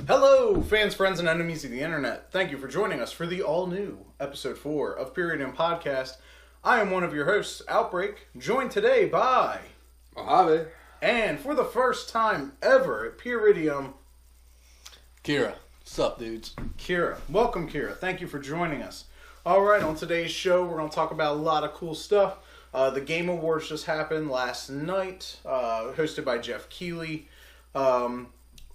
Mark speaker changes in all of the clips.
Speaker 1: Hello, fans, friends, and enemies of the internet. Thank you for joining us for the all-new Episode 4 of Peeridium Podcast. I am one of your hosts, OutBREAK, joined today by...
Speaker 2: Mojave.
Speaker 1: And for the first time ever at Peeridium...
Speaker 3: Kira. What's up, dudes?
Speaker 1: Kira. Welcome, Kira. Thank you for joining us. Alright, on today's show, we're going to talk about a lot of cool stuff. The Game Awards just happened last night, hosted by Jeff Keighley.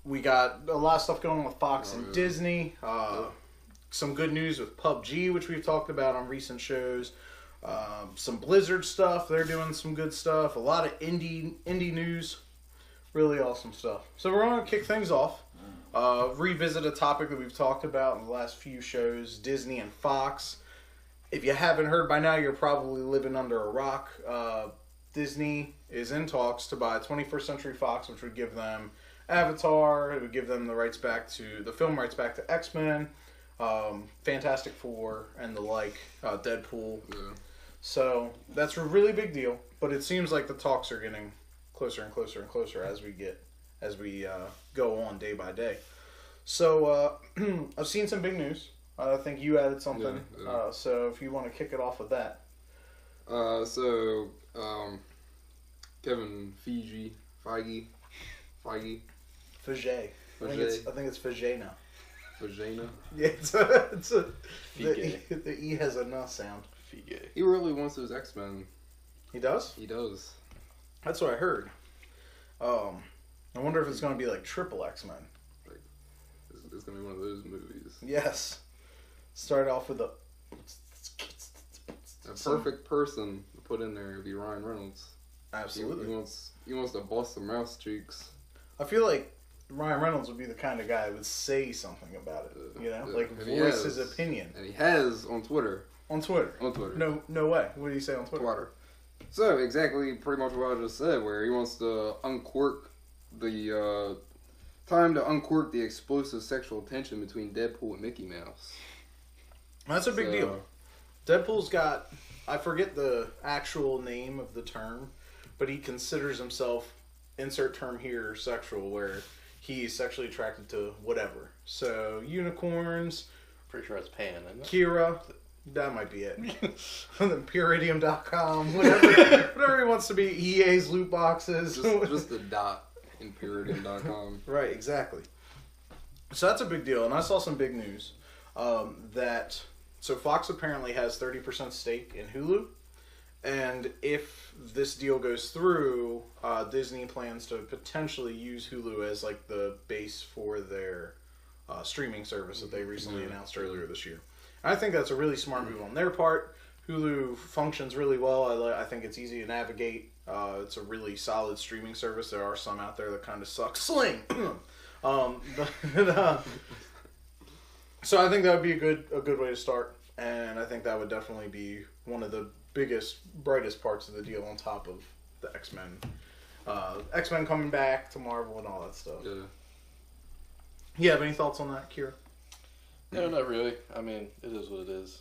Speaker 1: We got a lot of stuff going on with Fox and Disney. Some good news with PUBG, which we've talked about on recent shows. Some Blizzard stuff. They're doing some good stuff. A lot of indie news. Really awesome stuff. So we're going to kick things off. Revisit a topic that we've talked about in the last few shows. Disney and Fox. If you haven't heard by now, you're probably living under a rock. Disney is in talks to buy 21st Century Fox, which would give them Avatar. It would give them the film rights back to X-Men, Fantastic Four, and the like, Deadpool. Yeah. So that's a really big deal. But it seems like the talks are getting closer and closer and closer as we go on day by day. So I've seen some big news. I think you added something. Yeah. So if you want to kick it off with that.
Speaker 2: Kevin Feige.
Speaker 1: Fage. I think it's Fage now.
Speaker 2: Fagena?
Speaker 1: Yeah, the E has a N sound.
Speaker 3: Fige.
Speaker 2: He really wants those X-Men.
Speaker 1: He does?
Speaker 2: He does.
Speaker 1: That's what I heard. I wonder if it's going to be like triple X-Men.
Speaker 2: Like, it's going to be one of those movies.
Speaker 1: Yes. Start off with a
Speaker 2: perfect person to put in there would be Ryan Reynolds.
Speaker 1: Absolutely.
Speaker 2: He wants to bust some mouse cheeks.
Speaker 1: I feel like Ryan Reynolds would be the kind of guy who would say something about it, you know? Like, voice his opinion.
Speaker 2: And he has on Twitter.
Speaker 1: On Twitter?
Speaker 2: On Twitter.
Speaker 1: No way. What do you say on Twitter?
Speaker 2: So, exactly pretty much what I just said, where he wants to uncork the, time to uncork the explosive sexual tension between Deadpool and Mickey Mouse.
Speaker 1: That's a big deal. Deadpool's got, I forget the actual name of the term, but he considers himself, insert term here, sexual, where he's sexually attracted to whatever. So, unicorns.
Speaker 3: Pretty sure it's Pan, isn't it?
Speaker 1: Kira. That might be it. And then Peeridium.com. Whatever he wants to be. EA's loot boxes.
Speaker 2: Just the dot in Peeridium.com.
Speaker 1: Right, exactly. So that's a big deal. And I saw some big news. So Fox apparently has 30% stake in Hulu. And if this deal goes through, Disney plans to potentially use Hulu as like the base for their streaming service that they recently announced earlier this year. I think that's a really smart move on their part. Hulu functions really well. I think it's easy to navigate. It's a really solid streaming service. There are some out there that kind of suck. Sling! So I think that would be a good way to start. And I think that would definitely be one of the biggest, brightest parts of the deal on top of the X-Men. X-Men coming back to Marvel and all that stuff.
Speaker 2: Yeah.
Speaker 1: You have any thoughts on that, Kira?
Speaker 3: No, not really. I mean, it is what it is.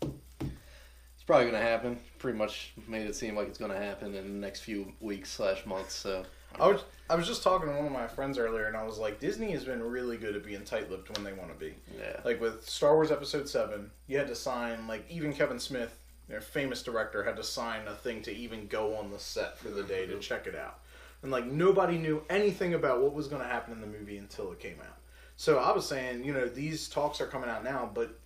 Speaker 3: It's probably going to happen. Pretty much made it seem like it's going to happen in the next few weeks / months. So
Speaker 1: I was just talking to one of my friends earlier, and I was like, Disney has been really good at being tight-lipped when they want to be.
Speaker 3: Yeah.
Speaker 1: Like with Star Wars Episode 7, you had to sign, like even Kevin Smith, their famous director, had to sign a thing to even go on the set for the day to check it out. And like nobody knew anything about what was going to happen in the movie until it came out. So I was saying, these talks are coming out now, but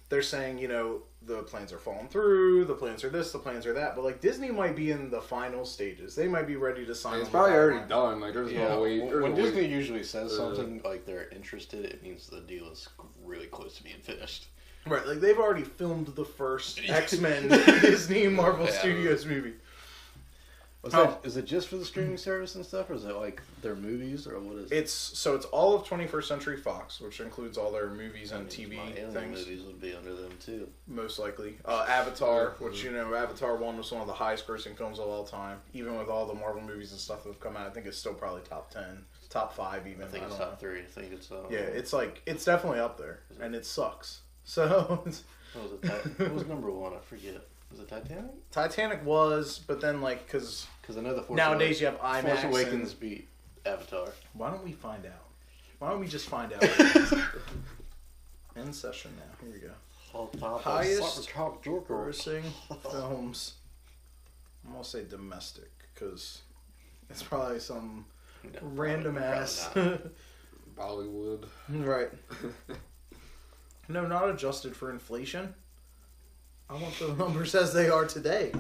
Speaker 1: they're saying, the plans are falling through, the plans are this, the plans are that. But like Disney might be in the final stages. They might be ready to sign.
Speaker 2: It's probably already done. Like there's no wait.
Speaker 3: When Disney usually says something like they're interested, it means the deal is really close to being finished.
Speaker 1: Right, like they've already filmed the first X-Men Disney Marvel Studios movie.
Speaker 3: Is it just for the streaming service and stuff, or is it like their movies, or what is it?
Speaker 1: It's all of 21st Century Fox, which includes all their movies and TV things.
Speaker 3: Movies would be under them too,
Speaker 1: most likely. Avatar, which Avatar 1 was one of the highest grossing films of all time. Even with all the Marvel movies and stuff that have come out, I think it's still probably top 10, top 5 even.
Speaker 3: I think it's top 3. I think it's
Speaker 1: it's definitely up there, and it sucks. So
Speaker 3: what was number 1? I forget. Was it Titanic?
Speaker 1: Titanic was, but then because
Speaker 3: I know the Force
Speaker 1: nowadays you have IMAX.
Speaker 3: Force Awakens beat Avatar.
Speaker 1: Why don't we find out? Why don't we just find out? In session now. Here we go. Highest grossing films. I'm gonna say domestic because it's probably some random ass.
Speaker 2: Bollywood.
Speaker 1: Right. No, not adjusted for inflation. I want the numbers as they are today.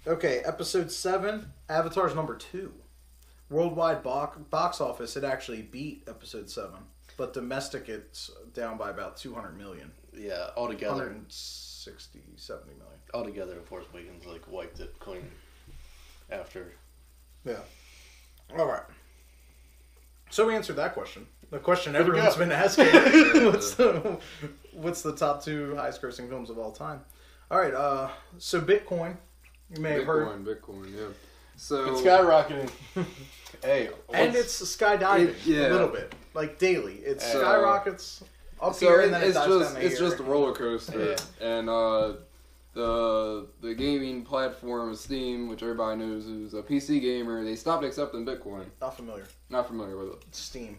Speaker 1: Okay, episode 7, Avatar's number 2. Worldwide box office, it actually beat episode 7. But domestic, it's down by about 200 million.
Speaker 3: Yeah, altogether.
Speaker 1: 160, 70 million.
Speaker 3: Altogether, Force Awakens like wiped it clean after.
Speaker 1: Yeah. All right. So we answered that question. The question everyone's been asking. What's the top 2 highest grossing films of all time? All right. So Bitcoin. You may have heard.
Speaker 2: Bitcoin, yeah. So
Speaker 3: it's skyrocketing. Hey,
Speaker 1: and it's skydiving a little bit, like daily. It skyrockets up
Speaker 2: so
Speaker 1: here, and then it dives down
Speaker 2: it's just a roller coaster.
Speaker 3: Yeah.
Speaker 2: And the gaming platform Steam, which everybody knows is a PC gamer, they stopped accepting Bitcoin.
Speaker 1: Not familiar.
Speaker 2: Not familiar with it.
Speaker 1: Steam.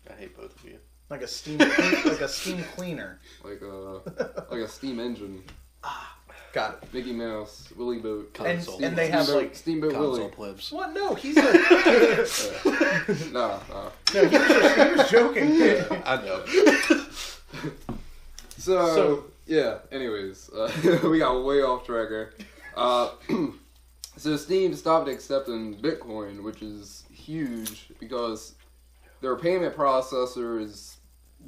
Speaker 3: I hate both of you.
Speaker 1: Like a steam, like a steam cleaner.
Speaker 2: Like a steam engine.
Speaker 1: Got it.
Speaker 2: Mickey Mouse, Willy Boat,
Speaker 1: and they have like
Speaker 2: Steamboat Willie.
Speaker 3: Plebs.
Speaker 1: What? No, he's a.
Speaker 2: No,
Speaker 1: No, he was joking.
Speaker 3: I know.
Speaker 2: So yeah. Anyways, we got way off track here. So Steam stopped accepting Bitcoin, which is huge because their payment processor is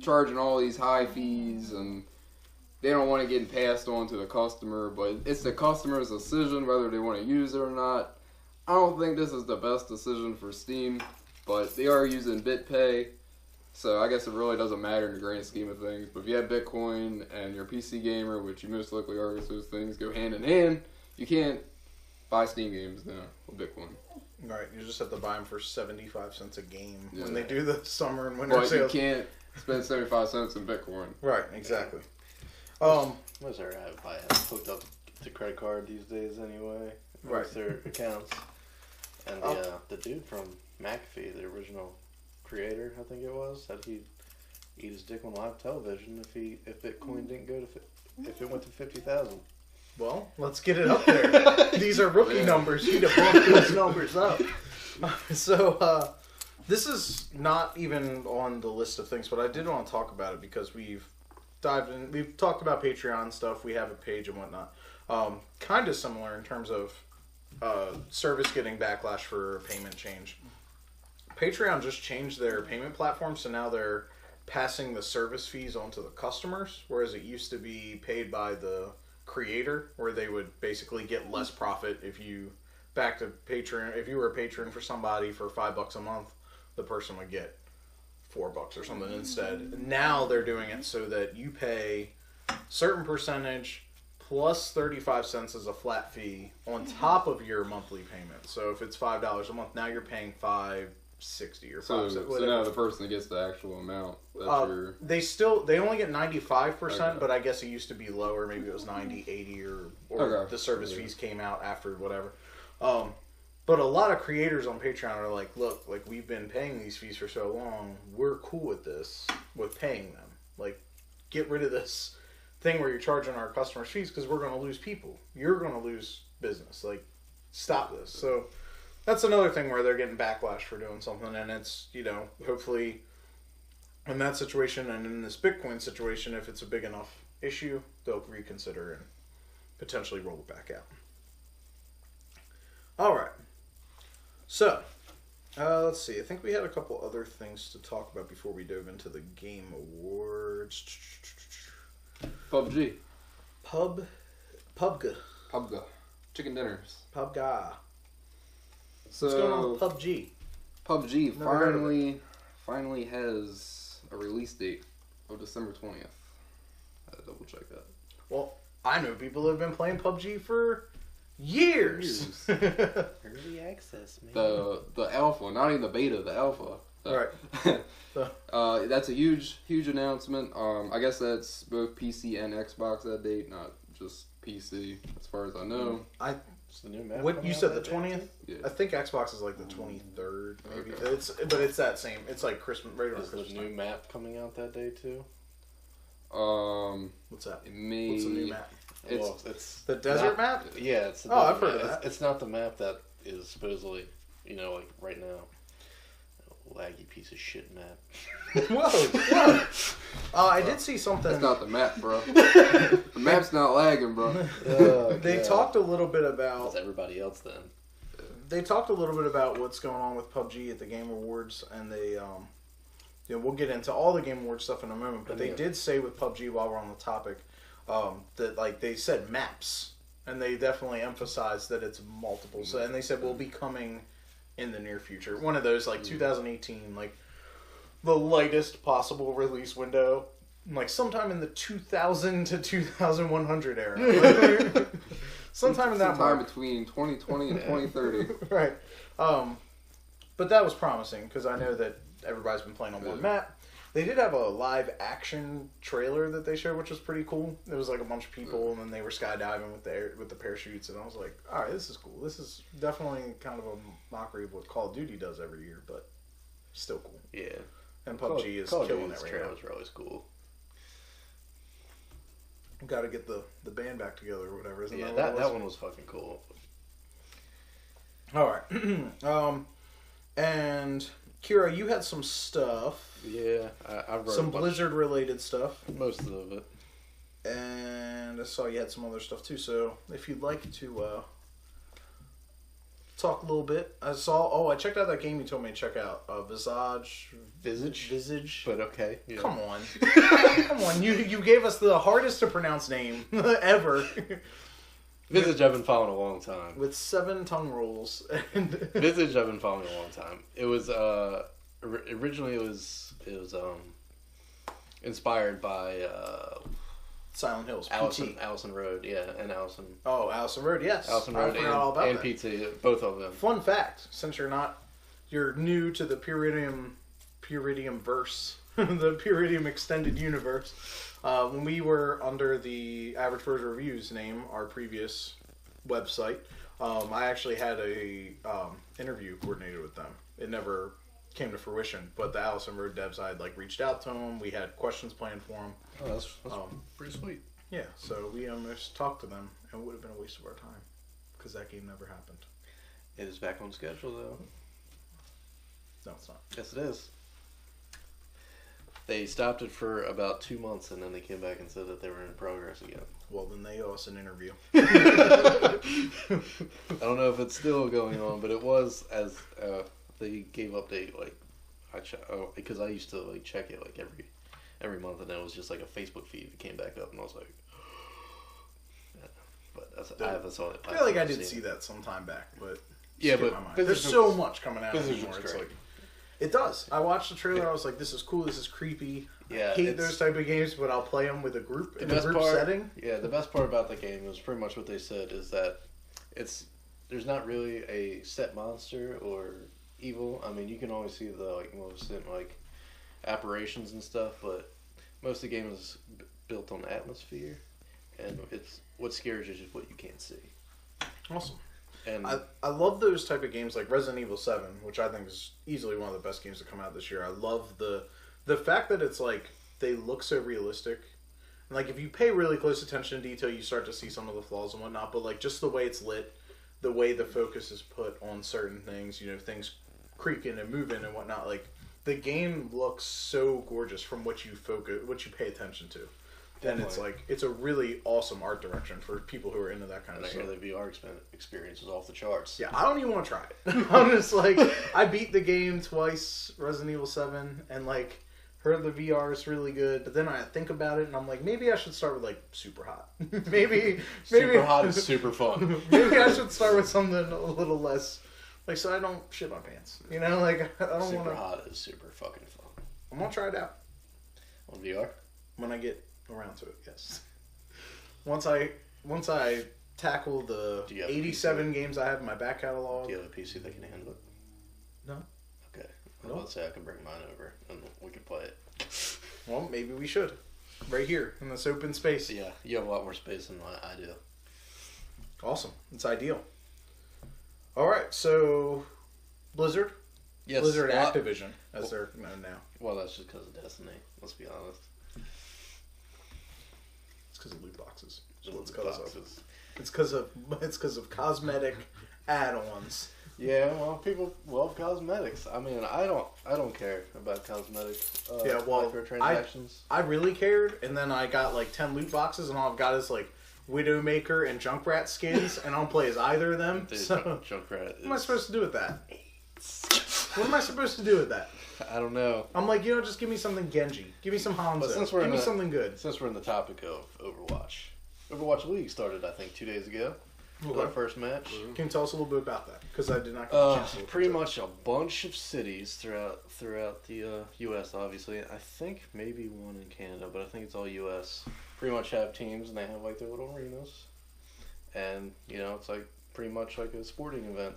Speaker 2: charging all these high fees and they don't want it getting passed on to the customer, but it's the customer's decision whether they want to use it or not. I don't think this is the best decision for Steam, but they are using BitPay, so I guess it really doesn't matter in the grand scheme of things. But if you have Bitcoin and you're a PC gamer, which you most likely are because those things go hand in hand, you can't buy Steam games now with Bitcoin.
Speaker 1: Right, you just have to buy them for 75 cents a game when they do the summer and winter
Speaker 2: But
Speaker 1: sales.
Speaker 2: you can't spend 75 cents in Bitcoin.
Speaker 1: Right, exactly.
Speaker 3: Most are I have hooked up to credit card these days anyway.
Speaker 1: Right.
Speaker 3: With their accounts. And the dude from McAfee, the original creator, I think it was, said he'd eat his dick on live television if Bitcoin didn't go to if it went to 50,000.
Speaker 1: Well, let's get it up there. These are rookie numbers. You need to bump those numbers up. So, this is not even on the list of things, but I did want to talk about it because we've dived in. We've talked about Patreon stuff. We have a page and whatnot. Kind of similar in terms of service getting backlash for payment change. Patreon just changed their payment platform, so now they're passing the service fees on to the customers, whereas it used to be paid by the creator, where they would basically get less profit if you back to Patreon. If you were a patron for somebody for $5 a month, the person would get $4 or something instead. Now they're doing it so that you pay certain percentage plus 35 cents as a flat fee on top of your monthly payment. So if it's $5 a month, now you're paying $5.60 or $5.
Speaker 2: So now the person gets the actual amount.
Speaker 1: They only get 95%,
Speaker 2: Okay.
Speaker 1: But I guess it used to be lower. Maybe it was 90, 80, or
Speaker 2: Okay.
Speaker 1: the service fees came out after whatever. But a lot of creators on Patreon are like, look, like we've been paying these fees for so long, we're cool with this, with paying them. Like, get rid of this thing where you're charging our customers fees because we're going to lose people. You're going to lose business. Like, stop this. So that's another thing where they're getting backlash for doing something, and it's, hopefully in that situation and in this Bitcoin situation, if it's a big enough issue, they'll reconsider and potentially roll it back out. All right. So, let's see. I think we had a couple other things to talk about before we dove into the Game Awards.
Speaker 2: PUBG.
Speaker 1: PUBG.
Speaker 2: Chicken dinners.
Speaker 1: PUBG.
Speaker 2: So,
Speaker 1: What's going on with PUBG?
Speaker 2: PUBG finally has a release date of December 20th. I had to double check that.
Speaker 1: Well, I know people have been playing PUBG for years.
Speaker 3: Early access, man.
Speaker 2: The alpha, not even the beta, the alpha.
Speaker 1: Right.
Speaker 2: That's a huge announcement. I guess that's both PC and Xbox that date, not just PC, as far as I know.
Speaker 3: It's the new map.
Speaker 1: What you said, the 20th?
Speaker 2: Yeah.
Speaker 1: I think Xbox is like the 23rd, maybe.
Speaker 2: Okay.
Speaker 1: It's that same. It's like Christmas, right around
Speaker 3: Is the
Speaker 1: Christmas
Speaker 3: new
Speaker 1: time.
Speaker 3: map coming out that day too?
Speaker 1: What's that?
Speaker 2: It may,
Speaker 1: What's the new map?
Speaker 3: It's
Speaker 1: The desert map?
Speaker 3: Yeah, it's the
Speaker 1: I've
Speaker 3: desert
Speaker 1: heard of
Speaker 3: map.
Speaker 1: that.
Speaker 3: It's not the map that is supposedly, like right now. Laggy piece of shit map.
Speaker 1: Whoa! I did see something.
Speaker 2: That's not the map, bro. The map's not lagging, bro.
Speaker 1: They talked a little bit about.
Speaker 3: That's everybody else then.
Speaker 1: They talked a little bit about what's going on with PUBG at the Game Awards, and they, we'll get into all the Game Awards stuff in a moment. But they did say with PUBG, while we're on the topic, that like they said maps, and they definitely emphasized that it's multiple. So, and they said will be coming in the near future. One of those like 2018, like the lightest possible release window, like sometime in the 2000 to 2100 era. Sometime in that
Speaker 2: time
Speaker 1: mark.
Speaker 2: between 2020 and 2030.
Speaker 1: Right. But that was promising because I know that everybody's been playing on one map. They did have a live action trailer that they showed, which was pretty cool. It was like a bunch of people, and then they were skydiving with the parachutes, and I was like, all right, this is cool. This is definitely kind of a mockery of what Call of Duty does every year, but still cool.
Speaker 3: Yeah.
Speaker 1: And PUBG is
Speaker 3: Call of
Speaker 1: killing
Speaker 3: Duty's
Speaker 1: it right now.
Speaker 3: trailers are always cool.
Speaker 1: Got to get the band back together or whatever. Isn't
Speaker 3: Yeah,
Speaker 1: that
Speaker 3: that one was fucking cool.
Speaker 1: All right. And Kira, you had some stuff.
Speaker 3: Yeah, I wrote
Speaker 1: Some Blizzard-related stuff.
Speaker 3: most of it.
Speaker 1: And I saw you had some other stuff too. So if you'd like to talk a little bit, I checked out that game you told me to check out. Visage.
Speaker 3: But okay. Yeah.
Speaker 1: Come on. You gave us the hardest to pronounce name ever.
Speaker 3: Visage I've been following a long time.
Speaker 1: With 7 tongue rolls. And
Speaker 3: Visage I've been following a long time. It was originally it was inspired by
Speaker 1: Silent Hills.
Speaker 3: Allison Road, yeah, and Allison.
Speaker 1: Oh, Allison Road, yes.
Speaker 3: Allison Road
Speaker 1: I forgot all about
Speaker 3: and
Speaker 1: that.
Speaker 3: PT, both of them.
Speaker 1: Fun fact, since you're new to the Peeridium verse, the Peeridium extended universe. When we were under the Average Bird Reviews name, our previous website, I actually had a interview coordinated with them. It never came to fruition, but the Allison Road devs, I had reached out to them. We had questions planned for them.
Speaker 3: Oh, that's pretty sweet.
Speaker 1: Yeah, so we almost talked to them, and it would have been a waste of our time because that game never happened.
Speaker 3: It is back on schedule though.
Speaker 1: No, it's not.
Speaker 3: Yes, it is. They stopped it for about 2 months, and then they came back and said that they were in progress again.
Speaker 1: Well, then they owe us an interview.
Speaker 3: I don't know if it's still going on, but it was as they gave update because I used to check it every month, and then it was just like a Facebook feed that came back up, and I was like, yeah. But I haven't saw it.
Speaker 1: I feel like I did see that some time back, but
Speaker 3: yeah,
Speaker 1: skipped
Speaker 3: but
Speaker 1: my mind. There's so much coming out
Speaker 3: Visage
Speaker 1: anymore.
Speaker 3: looks
Speaker 1: It's
Speaker 3: great.
Speaker 1: it does. I watched the trailer. I was like, this is cool. This is creepy.
Speaker 3: Yeah,
Speaker 1: I hate those type of games, but I'll play them with a group in a
Speaker 3: best
Speaker 1: group
Speaker 3: part,
Speaker 1: setting.
Speaker 3: Yeah, the best part about the game is pretty much what they said is that there's not really a set monster or evil. I mean, you can always see the most apparitions and stuff, but most of the game is built on atmosphere, and what scares you is just what you can't see.
Speaker 1: Awesome.
Speaker 3: And
Speaker 1: I love those type of games like Resident Evil 7, which I think is easily one of the best games to come out this year. I love the fact that it's they look so realistic. And if you pay really close attention to detail, you start to see some of the flaws and whatnot, but just the way it's lit, the way the focus is put on certain things, things creaking and moving and whatnot, the game looks so gorgeous from what you pay attention to.
Speaker 3: Definitely.
Speaker 1: And it's a really awesome art direction for people who are into that kind of
Speaker 3: I
Speaker 1: stuff.
Speaker 3: hear the VR experience is off the charts.
Speaker 1: Yeah, I don't even want to try it. I'm just I beat the game twice, Resident Evil 7, and heard the VR is really good, but then I think about it and I'm maybe I should start with Super Hot. maybe
Speaker 3: Super Hot is super fun.
Speaker 1: Maybe I should start with something a little less so I don't shit my pants. I don't want to.
Speaker 3: Super Hot is super fucking fun.
Speaker 1: I'm gonna try it out
Speaker 3: On VR?
Speaker 1: when I get around to it. Yes. Once I tackle the
Speaker 3: Do you have a
Speaker 1: 87 games I have in my back catalog.
Speaker 3: Do you have a PC that can handle it?
Speaker 1: No.
Speaker 3: Okay. I
Speaker 1: No.
Speaker 3: was about to say I can bring mine over and we can play it.
Speaker 1: Well, maybe we should. Right here in this open space.
Speaker 3: Yeah, you have a lot more space than I do.
Speaker 1: Awesome. It's ideal. All right, so Blizzard.
Speaker 3: Yes.
Speaker 1: Blizzard Activision, as they're known now.
Speaker 3: Well, that's just because of Destiny. Let's be honest.
Speaker 1: It's because of loot boxes.
Speaker 3: Just
Speaker 1: It's
Speaker 3: loot
Speaker 1: because
Speaker 3: boxes.
Speaker 1: of. It's because of cosmetic add-ons.
Speaker 3: Yeah, well, people love cosmetics. I mean, I don't care about cosmetic microtransactions.
Speaker 1: I really cared, and then I got like 10 loot boxes, and all I've got is like Widowmaker and Junkrat skins, and I don't play as either of them.
Speaker 3: Dude,
Speaker 1: So
Speaker 3: Junkrat.
Speaker 1: what am I supposed to do with that? What am I supposed to do with that?
Speaker 3: I don't know.
Speaker 1: I'm like, just give me something Genji. Give me some Hanzo. Give me something good.
Speaker 3: Since we're in the topic of Overwatch. Overwatch League started, I think, 2 days ago.
Speaker 1: Okay.
Speaker 3: Our first match.
Speaker 1: Can you tell us a little bit about that? Because I did not get a chance to look
Speaker 3: Pretty
Speaker 1: into it.
Speaker 3: much a bunch of cities throughout the U.S., obviously. I think maybe one in Canada, but I think it's all U.S. Pretty much have teams, and they have like their little arenas. And, it's like pretty much like a sporting event.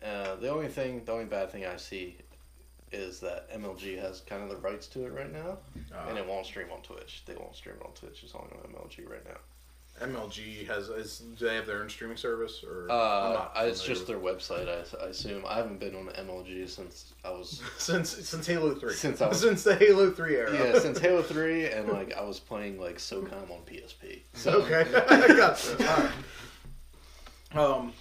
Speaker 3: The only bad thing I see is that MLG has kind of the rights to it right now, and it won't stream on Twitch. They won't stream it on Twitch. It's only on MLG right now.
Speaker 1: MLG do they have their own streaming service, or
Speaker 3: it's just their website. I assume. I haven't been on MLG since I was
Speaker 1: since Halo 3.
Speaker 3: Since
Speaker 1: the Halo 3 era.
Speaker 3: Yeah, since Halo 3, and like I was playing like SOCOM on PSP. So.
Speaker 1: Okay, I got you. All right.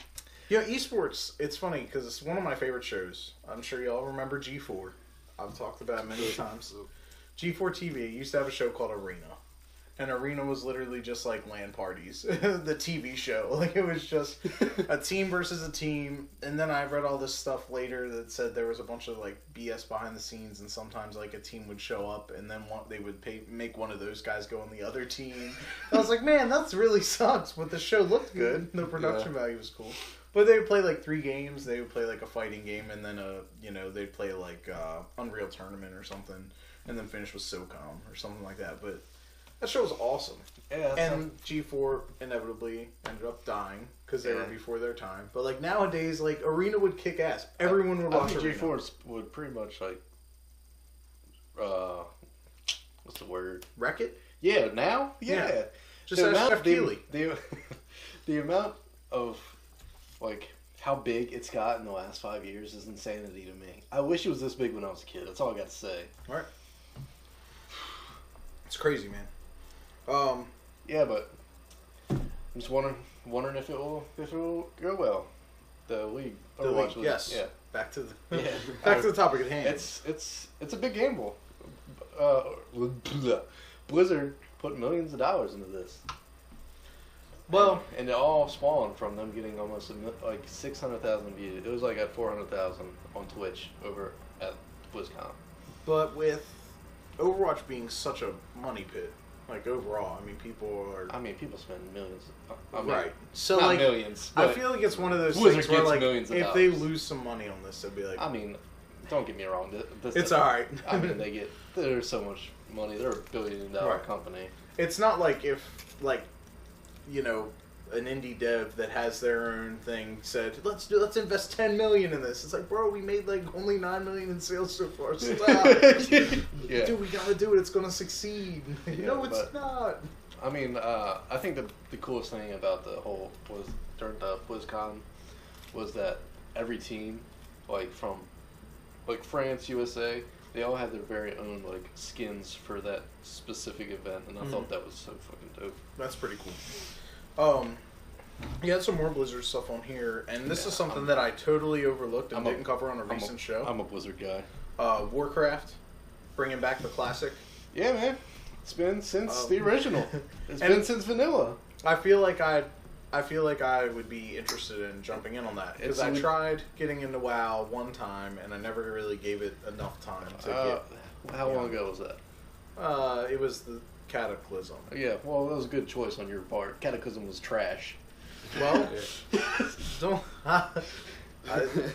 Speaker 1: Esports. It's funny because it's one of my favorite shows. I'm sure y'all remember G4. I've talked about it many times. G4 TV used to have a show called Arena. And Arena was literally just like LAN parties, the TV show. Like it was just a team versus a team. And then I read all this stuff later that said there was a bunch of like BS behind the scenes, and sometimes like a team would show up and then they would make one of those guys go on the other team. And I was like, man, that's really sucks. But the show looked good. The production value was cool. But they would play like 3 games. They would play like a fighting game, and then they'd play like Unreal Tournament or something, and then finish with SOCOM or something like that. But that show was awesome.
Speaker 3: Yeah,
Speaker 1: and G4 inevitably ended up dying because they were before their time. But like nowadays, like Arena would kick ass. Everyone would watch Arena.
Speaker 3: G4 would pretty much like, what's the word?
Speaker 1: Wreck it?
Speaker 3: Yeah, now? Yeah.
Speaker 1: Just ask Jeff Keighley.
Speaker 3: The amount of like how big it's got in the last 5 years is insanity to me. I wish it was this big when I was a kid. That's all I got to say.
Speaker 1: All right. It's crazy, man.
Speaker 3: Yeah, but I'm just wondering if it will go well. The league,
Speaker 1: Overwatch league, yes.
Speaker 3: Yeah.
Speaker 1: Back to the topic at hand.
Speaker 3: It's a big gamble. Blizzard put millions of dollars into this.
Speaker 1: Well,
Speaker 3: and it all spawned from them getting almost like 600,000 views. It was like at 400,000 on Twitch over at BlizzCon.
Speaker 1: But with Overwatch being such a money pit, like overall,
Speaker 3: people spend millions.
Speaker 1: Right. So
Speaker 3: not
Speaker 1: like
Speaker 3: millions.
Speaker 1: I feel like it's one of those
Speaker 3: Blizzard
Speaker 1: things where like
Speaker 3: millions of
Speaker 1: if
Speaker 3: dollars.
Speaker 1: they lose some money on this, they'd be like,
Speaker 3: don't get me wrong.
Speaker 1: It's all right.
Speaker 3: There's so much money. They're a $1 billion company.
Speaker 1: It's not like if an indie dev that has their own thing said, let's invest $10 million in this. It's like, bro, we made like only $9 million in sales so far. Stop.
Speaker 3: Yeah.
Speaker 1: Dude, we gotta do it. It's gonna succeed. No, it's not.
Speaker 3: I think the coolest thing about the whole during the BlizzCon was that every team, like from like France, USA, they all had their very own like skins for that specific event, and I thought that was so fucking dope.
Speaker 1: That's pretty cool. You had some more Blizzard stuff on here, and this is something that I totally overlooked and didn't cover on a recent show.
Speaker 3: I'm a Blizzard guy.
Speaker 1: Warcraft, bringing back the classic.
Speaker 3: Yeah, man. It's been since the original. It's been since vanilla.
Speaker 1: I feel like I would be interested in jumping in on that because I tried getting into WoW one time and I never really gave it enough time to get.
Speaker 3: How long ago was that?
Speaker 1: It was the Cataclysm.
Speaker 3: Yeah, well, that was a good choice on your part. Cataclysm was trash.
Speaker 1: Well,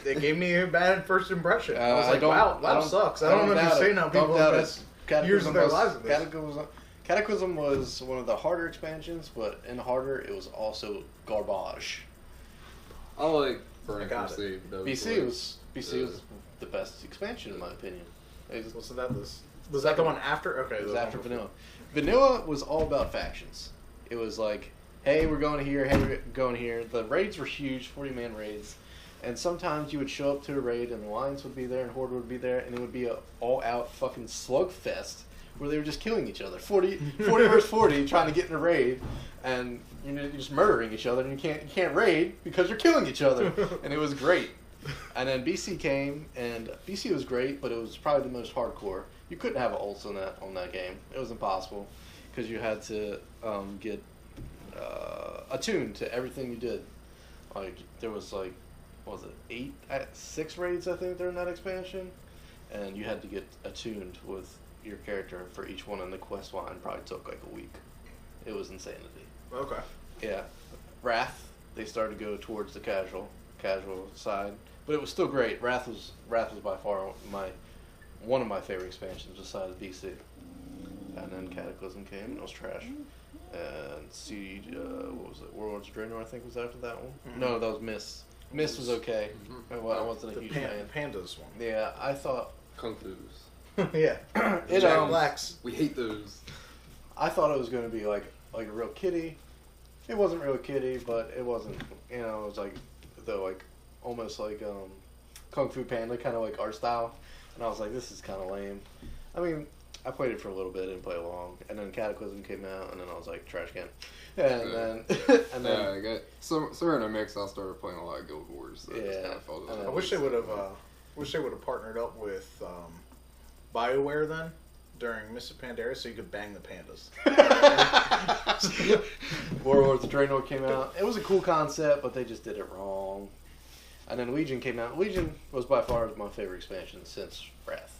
Speaker 1: they gave me a bad first impression. I was like, WoW sucks. I don't understand how people invest years of their lives in this.
Speaker 3: Cataclysm was one of the harder expansions, but in harder, it was also garbage.
Speaker 2: I like Burning Crusade.
Speaker 3: BC was the best expansion in my opinion.
Speaker 1: Was that the one after? Okay,
Speaker 3: it was after vanilla. Vanilla was all about factions. It was like, hey, we're going here. Hey, we're going here. The raids were huge, 40-man raids. And sometimes you would show up to a raid and the Alliance would be there and Horde would be there and it would be a all-out fucking slugfest where they were just killing each other. 40 versus 40 trying to get in a raid and you're just murdering each other and you can't raid because you're killing each other. And it was great. And then BC came and BC was great, but it was probably the most hardcore. You couldn't have ults on that game. It was impossible because you had to get attuned to everything you did. Like there was like, what was it, 6 raids I think during that expansion, and you had to get attuned with your character for each one, and the quest line probably took like a week. It was insanity.
Speaker 1: Okay.
Speaker 3: Yeah, Wrath, they started to go towards the casual side, but it was still great. Wrath was by far one of my favorite expansions besides BC. And then Cataclysm came and it was trash. And Siege, what was it? Warlords of Draenor, I think, was after that one. Mm-hmm. No, that was Mist. Mist was okay. Mm-hmm. I wasn't a huge fan.
Speaker 1: The Pandas one.
Speaker 3: Yeah, I thought
Speaker 2: Kung Fu's.
Speaker 1: Yeah.
Speaker 3: Jack
Speaker 1: Blacks.
Speaker 2: We hate those.
Speaker 3: I thought it was going to be like a real kiddie. It wasn't real kiddie, but it wasn't. It was like almost like Kung Fu Panda, kind of like art style. And I was like, this is kind of lame. I mean, I played it for a little bit, didn't play along, and then Cataclysm came out, and then I was like, trash can. And then
Speaker 2: I got somewhere in the mix. I started playing a lot of Guild Wars. So
Speaker 3: yeah,
Speaker 2: kind of felt
Speaker 1: I wish they would have partnered up with BioWare then during Mists of Pandaria, so you could bang the pandas.
Speaker 3: Warlords of Draenor came out. It was a cool concept, but they just did it wrong. And then Legion came out. Legion was by far my favorite expansion since Wrath.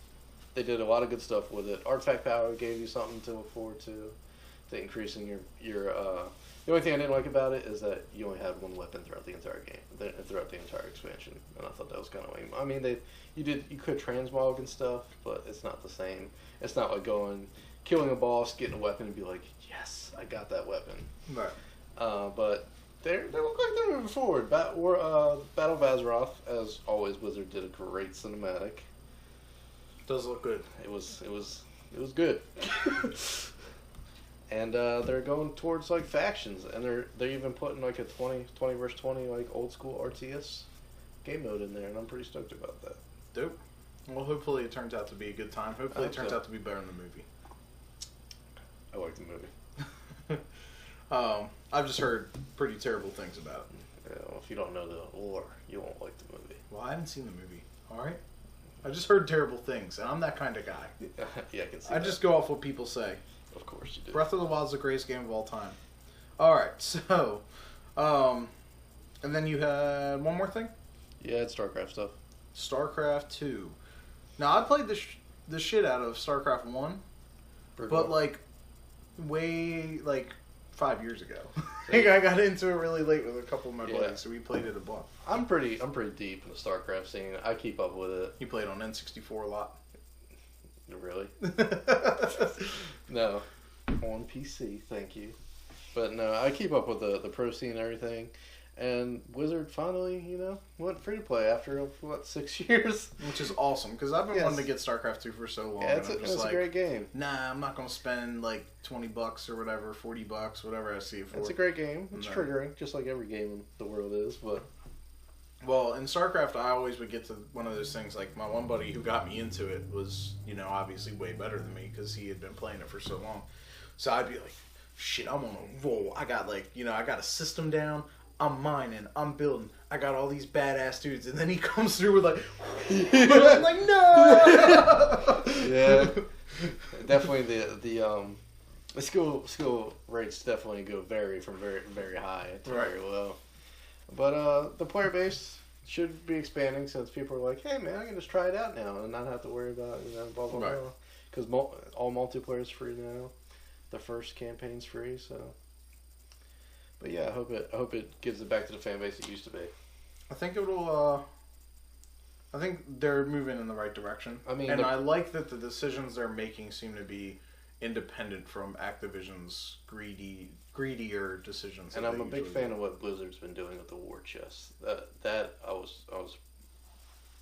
Speaker 3: They did a lot of good stuff with it. Artifact power gave you something to look forward to increasing your the only thing I didn't like about it is that you only had one weapon throughout the entire game, throughout the entire expansion, and I thought that was kind of lame. I mean, you could transmog and stuff, but it's not the same. It's not like killing a boss, getting a weapon, and be like, yes, I got that weapon.
Speaker 1: Right.
Speaker 3: But they look like they're moving forward. Battle of Azeroth, as always, Blizzard did a great cinematic.
Speaker 1: Does look good.
Speaker 3: It was good. And they're going towards like factions, and they're even putting like a 20 versus 20 like old school RTS game mode in there, and I'm pretty stoked about that.
Speaker 1: Dope. Well, hopefully it turns out to be a good time. Hopefully it turns out to be better than the movie.
Speaker 3: I like the movie.
Speaker 1: I've just heard pretty terrible things about it.
Speaker 3: Yeah, well, if you don't know the lore, you won't like the movie.
Speaker 1: Well, I haven't seen the movie. All right. I just heard terrible things, and I'm that kind of guy.
Speaker 3: Yeah, I can see
Speaker 1: I
Speaker 3: that.
Speaker 1: just go off what people say.
Speaker 3: Of course you do.
Speaker 1: Breath of the Wild is the greatest game of all time. All right, so, and then you had one more thing?
Speaker 3: Yeah, it's StarCraft stuff.
Speaker 1: StarCraft 2. Now, I played the shit out of StarCraft 1, but, like, way, like, 5 years ago. I got into it really late with a couple of my buddies, so we played it a bunch.
Speaker 3: I'm pretty deep in the StarCraft scene. I keep up with it.
Speaker 1: You played on N64 a lot?
Speaker 3: Really? No. On PC, thank you. But no, I keep up with the pro scene and everything. And Blizzard finally, went free to play after, 6 years?
Speaker 1: Which is awesome, because I've been wanting to get StarCraft 2 for so long.
Speaker 3: Yeah, it's a great game.
Speaker 1: Nah, I'm not going to spend like $20 or whatever, $40, whatever I see it for.
Speaker 3: It's a great game. It's triggering, just like every game in the world is, but...
Speaker 1: Well, in StarCraft, I always would get to one of those things, like my one buddy who got me into it was, obviously way better than me because he had been playing it for so long. So I'd be like, shit, I'm on a roll. I got I got a system down. I'm mining. I'm building. I got all these badass dudes. And then he comes through with like, I'm like, no!
Speaker 3: Yeah. Definitely the skill rates definitely go vary from very, very high to very low. But the player base should be expanding since people are like, hey man, I can just try it out now and not have to worry about, blah, blah, blah. Because all multiplayer is free now. The first campaign's free, so... But yeah, I hope it gives it back to the fan base it used to be.
Speaker 1: I think it'll, I think they're moving in the right direction. I mean... And I like that the decisions they're making seem to be independent from Activision's greedier decisions.
Speaker 3: And I'm a big fan of what Blizzard's been doing with the war chest. That I was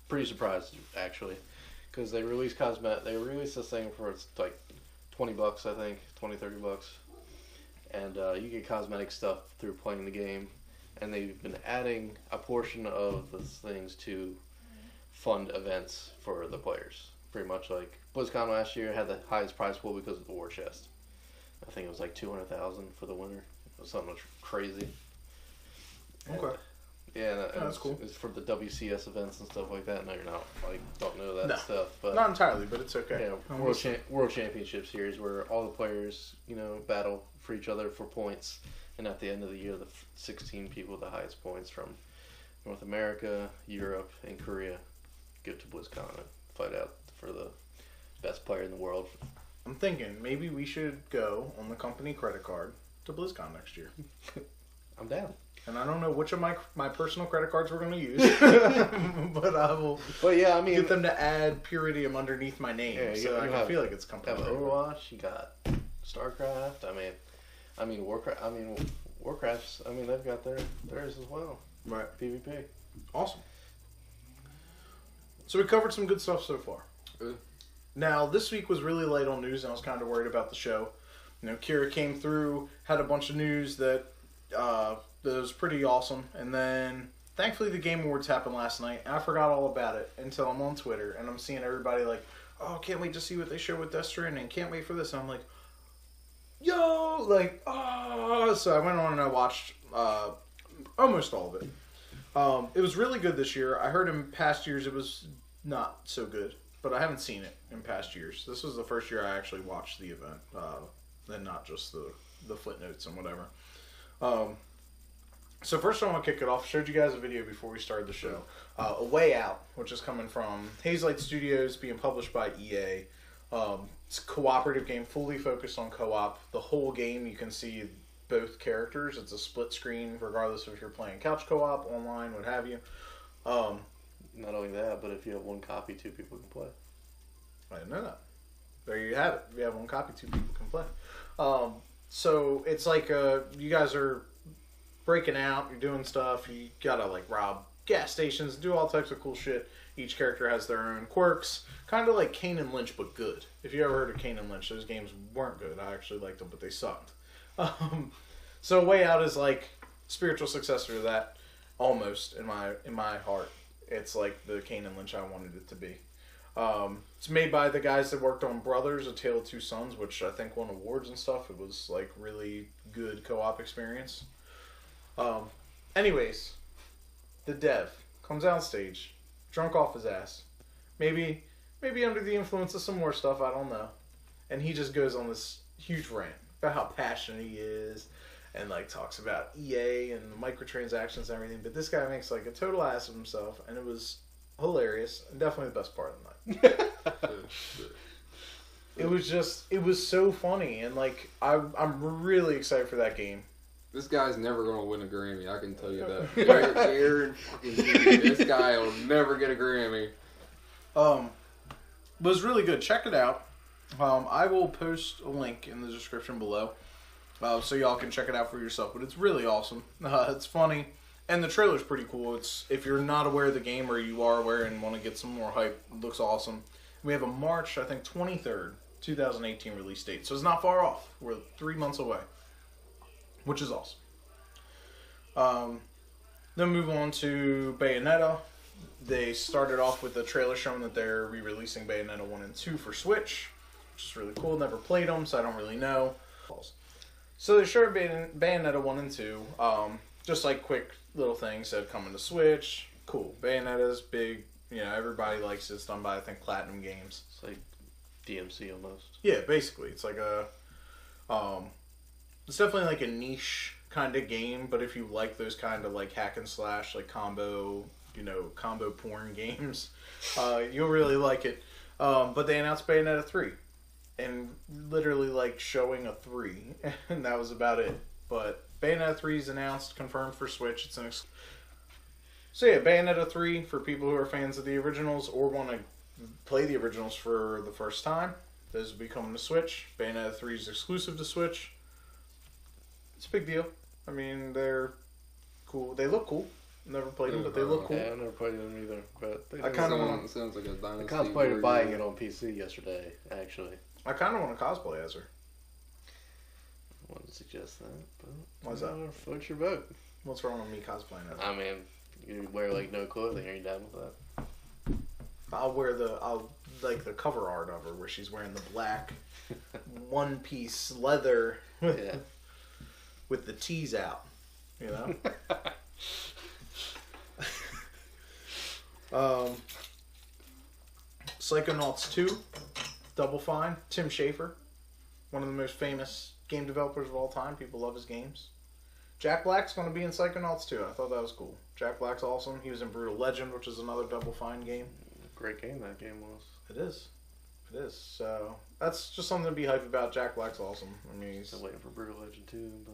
Speaker 3: pretty surprised actually, because they released They released this thing for it's like $20, I think, $20-$30, and you get cosmetic stuff through playing the game, and they've been adding a portion of those things to fund events for the players. Pretty much like BlizzCon last year had the highest prize pool because of the war chest. I think it was like 200,000 for the winner. It was something crazy.
Speaker 1: Okay.
Speaker 3: Yeah, and
Speaker 1: that's cool.
Speaker 3: It's for the WCS events and stuff like that. No, you're not don't know that stuff, but
Speaker 1: not entirely, but it's okay.
Speaker 3: Yeah, World Championship Series where all the players, battle for each other for points, and at the end of the year, the 16 people with the highest points from North America, Europe, and Korea go to BlizzCon and fight out for the best player in the world.
Speaker 1: I'm thinking maybe we should go on the company credit card to BlizzCon next year.
Speaker 3: I'm down.
Speaker 1: And I don't know which of my personal credit cards we're going to use, but I will get them to add Peeridium underneath my name, so I can feel like it's company.
Speaker 3: You have Overwatch, you got StarCraft, I mean Warcraft, Warcraft's, they've got theirs as well.
Speaker 1: Right.
Speaker 3: PvP.
Speaker 1: Awesome. So we covered some good stuff so far. Now, this week was really light on news, and I was kind of worried about the show. Kira came through, had a bunch of news that was pretty awesome, and then thankfully the Game Awards happened last night, and I forgot all about it until I'm on Twitter, and I'm seeing everybody like, oh, can't wait to see what they show with Death Stranding, can't wait for this, and I'm like, yo, like, oh, so I went on and I watched almost all of it. It was really good this year. I heard in past years it was not so good, but I haven't seen it in past years. This was the first year I actually watched the event, and not just the footnotes and whatever. So first I want to kick it off. I showed you guys a video before we started the show. A Way Out, which is coming from Hazelight Studios, being published by EA. It's a cooperative game, fully focused on co-op. The whole game, you can see both characters. It's a split screen, regardless of if you're playing couch co-op, online, what have you.
Speaker 3: Not only that, but if you have one copy, 2 people can play.
Speaker 1: I didn't know that. There you have it. If you have one copy, 2 people can play. So it's like you guys are breaking out, you're doing stuff, you gotta like rob gas stations, do all types of cool shit. Each character has their own quirks. Kind of like Kane and Lynch, but good. If you ever heard of Kane and Lynch, those games weren't good. I actually liked them, but they sucked. So Way Out is like spiritual successor to that, almost, in my heart. It's like the Kane and Lynch I wanted it to be. It's made by the guys that worked on Brothers, A Tale of Two Sons, which I think won awards and stuff. It was like really good co-op experience. Anyways, the dev comes on stage, drunk off his ass, maybe under the influence of some more stuff, I don't know, and he just goes on this huge rant about how passionate he is, and like talks about EA and the microtransactions and everything. But this guy makes like a total ass of himself, and it was hilarious and definitely the best part of the night. It was so funny, and like I'm really excited for that game.
Speaker 2: This guy's never going to win a Grammy, I can tell you that. Right there in fucking TV. This guy will never get a Grammy.
Speaker 1: It was really good. Check it out. I will post a link in the description below, so y'all can check it out for yourself. But it's really awesome. It's funny, and the trailer's pretty cool. It's, if you're not aware of the game, or you are aware and want to get some more hype, it looks awesome. We have a March, I think, 23rd, 2018 release date, so it's not far off. We're 3 months away, which is awesome. Then move on to Bayonetta. They started off with a trailer showing that they're re-releasing Bayonetta 1 and 2 for Switch, which is really cool. Never played them, so I don't really know. So they showed Bayonetta 1 and 2. Just like quick little things that coming to Switch. Cool. Bayonetta's big. Everybody likes it. It's done by, I think, Platinum Games.
Speaker 3: It's like DMC almost.
Speaker 1: Yeah, basically. It's like a... it's definitely like a niche kind of game, but if you like those kind of like hack and slash, like combo porn games, you'll really like it. But they announced Bayonetta 3, and literally like showing a 3, and that was about it. But Bayonetta 3 is announced, confirmed for Switch. It's an So yeah, Bayonetta 3 for people who are fans of the originals or want to play the originals for the first time. Those will be coming to Switch. Bayonetta 3 is exclusive to Switch. It's a big deal. I mean, they're cool. They look cool. Never played them, but they look cool.
Speaker 3: Yeah, I never played them either. But
Speaker 1: I kind of want.
Speaker 2: Sounds like a dynasty.
Speaker 3: I contemplated buying it on PC yesterday. Actually,
Speaker 1: I kind of want to cosplay as her.
Speaker 3: I wouldn't suggest that. But
Speaker 1: why's that?
Speaker 3: Float your boat.
Speaker 1: What's wrong with me cosplaying as?
Speaker 3: I mean, you wear like no clothing. Are you down with that?
Speaker 1: I'll like the cover art of her where she's wearing the black one piece leather with the T's out, you know? Psychonauts 2, Double Fine, Tim Schafer, one of the most famous game developers of all time. People love his games. Jack Black's going to be in Psychonauts 2. I thought that was cool. Jack Black's awesome. He was in Brutal Legend, which is another Double Fine game.
Speaker 3: Great game that game was.
Speaker 1: It is. It is. So, that's just something to be hyped about. Jack Black's awesome. I mean, he's...
Speaker 3: Still waiting for Brutal Legend 2, but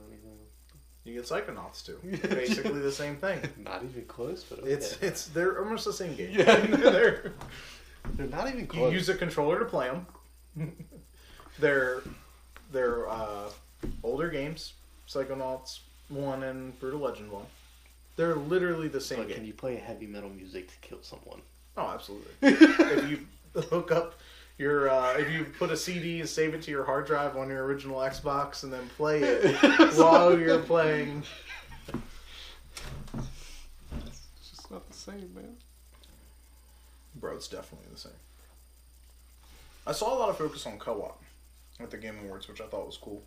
Speaker 1: You get Psychonauts 2. Basically the same thing.
Speaker 3: Not even close, but okay.
Speaker 1: It's they're almost the same game.
Speaker 3: Yeah.
Speaker 1: they're
Speaker 3: not even close.
Speaker 1: You use a controller to play them. they're older games. Psychonauts 1 and Brutal Legend 1. They're literally the same game.
Speaker 3: Can you play heavy metal music to kill someone?
Speaker 1: Oh, absolutely. If you hook up your, if you put a CD and save it to your hard drive on your original Xbox and then play it while you're playing.
Speaker 3: It's just not the same, man.
Speaker 1: Bro, it's definitely the same. I saw a lot of focus on co-op at the Game Awards, which I thought was cool.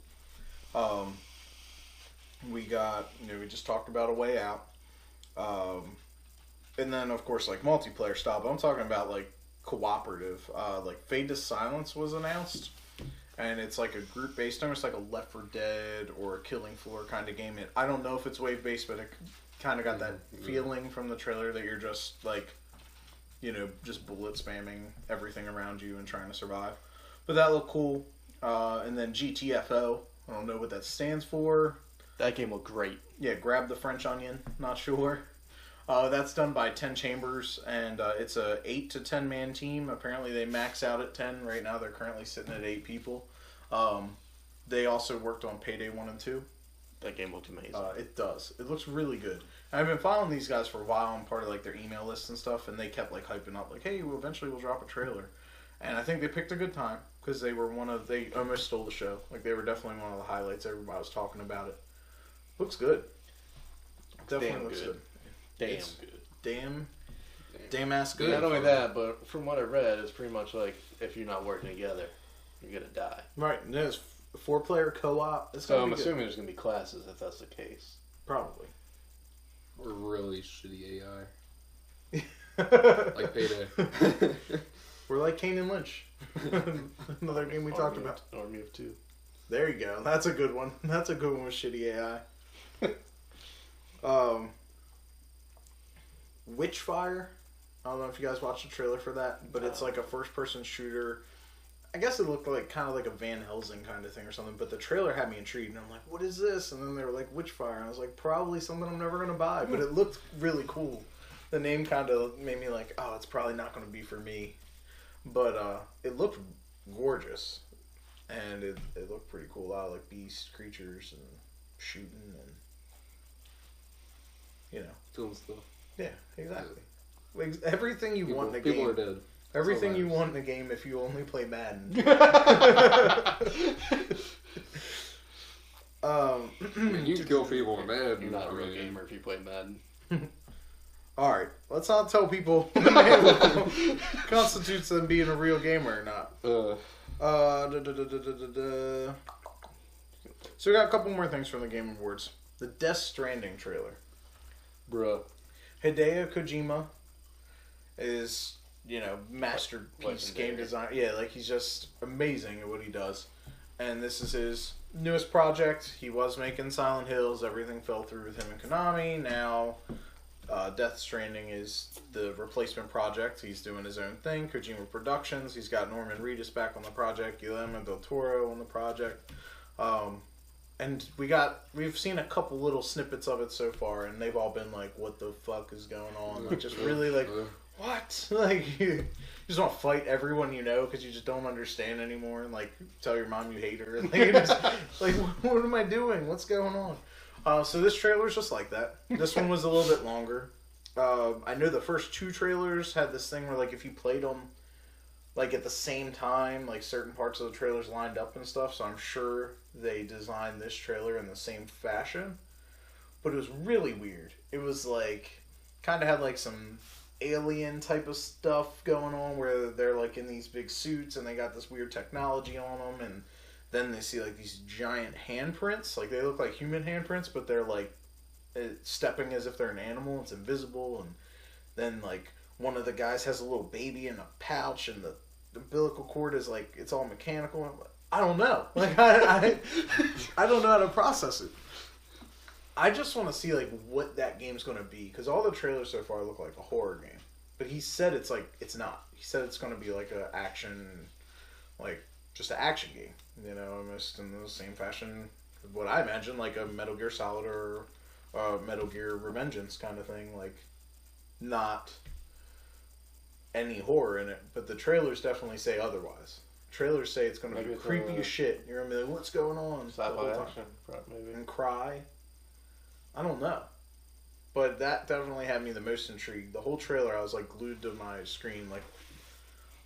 Speaker 1: We got, we just talked about A Way Out. And then, of course, like, multiplayer style. But I'm talking about, like, cooperative. Like, Fade to Silence was announced. And it's, like, a group-based, almost like a Left 4 Dead or a Killing Floor kind of game. I don't know if it's wave-based, but it kind of got that feeling from the trailer that you're just, like, just bullet spamming everything around you and trying to survive. But that looked cool. And then GTFO. I don't know what that stands for.
Speaker 3: That game looked great.
Speaker 1: Yeah, Grab the French Onion. Not sure. That's done by 10 Chambers, and it's a 8 to 10 man team. Apparently they max out at 10. Right now they're currently sitting at 8 people. They also worked on Payday 1 and 2.
Speaker 3: That game looked amazing.
Speaker 1: It does. It looks really good. I've been following these guys for a while. I'm part of like their email list and stuff, and they kept like hyping up like, hey, eventually we'll drop a trailer. And I think they picked a good time because they almost stole the show. Like they were definitely one of the highlights. Everybody was talking about it. Looks good. Definitely looks good. Damn ass good.
Speaker 3: Not only that, but from what I read, it's pretty much like if you're not working together, you're gonna die.
Speaker 1: Right. And there's 4-player co-op.
Speaker 3: So I'm assuming there's gonna be classes if that's the case.
Speaker 1: Probably.
Speaker 2: Or really shitty AI. Like Payday.
Speaker 1: We're like Kane and Lynch. Another game we talked about.
Speaker 3: Army of Two.
Speaker 1: There you go. That's a good one. That's a good one with shitty AI. Witchfire. I don't know if you guys watched the trailer for that, but it's like a first-person shooter. I guess it looked like kind of like a Van Helsing kind of thing or something, but the trailer had me intrigued, and I'm like, what is this? And then they were like, Witchfire, and I was like, probably something I'm never going to buy, but it looked really cool. The name kind of made me like, oh, it's probably not going to be for me. But it looked gorgeous, and it looked pretty cool. A lot of like beast creatures and shooting and,
Speaker 2: Doing stuff.
Speaker 1: Yeah, exactly. Like, everything you want in a
Speaker 2: people
Speaker 1: game.
Speaker 2: are dead.
Speaker 1: Everything you want in a game if you only play Madden.
Speaker 2: You can kill people in Madden.
Speaker 3: You're not a real gamer if you play Madden.
Speaker 1: Alright, let's not tell people what constitutes them being a real gamer or not. So we got a couple more things from the Game Awards. The Death Stranding trailer.
Speaker 3: Bruh.
Speaker 1: Hideo Kojima is, masterpiece game design. Yeah, like he's just amazing at what he does. And this is his newest project. He was making Silent Hills. Everything fell through with him and Konami. Now, Death Stranding is the replacement project. He's doing his own thing. Kojima Productions. He's got Norman Reedus back on the project. Guillermo del Toro on the project. And we've seen a couple little snippets of it so far, and they've all been like, what the fuck is going on? Like, just really like, what? Like, you just want to fight everyone you know because you just don't understand anymore, and like, tell your mom you hate her. And like, what am I doing? What's going on? So this trailer's just like that. This one was a little bit longer. I know the first 2 trailers had this thing where like if you played them like at the same time, like certain parts of the trailers lined up and stuff, so I'm sure they designed this trailer in the same fashion. but it was really weird. It was like, kind of had like some alien type of stuff going on where they're like in these big suits and they got this weird technology on them, and then they see like these giant handprints. Like they look like human handprints, but they're like stepping as if they're an animal. It's invisible, and then like one of the guys has a little baby in a pouch, and the umbilical cord is like, it's all mechanical. I don't know. Like I don't know how to process it. I just want to see like what that game's going to be, because all the trailers so far look like a horror game. But he said it's not. He said it's going to be like a action, like just an action game. You know, almost in the same fashion what I imagine, like a Metal Gear Solid or Metal Gear Revengeance kind of thing. Like not any horror in it, but the trailers definitely say otherwise. Trailers say it's going to be creepy as shit. You're going to be like, what's going on?
Speaker 3: Sci-fi action, maybe.
Speaker 1: And cry. I don't know. But that definitely had me the most intrigued. The whole trailer, I was like glued to my screen, like,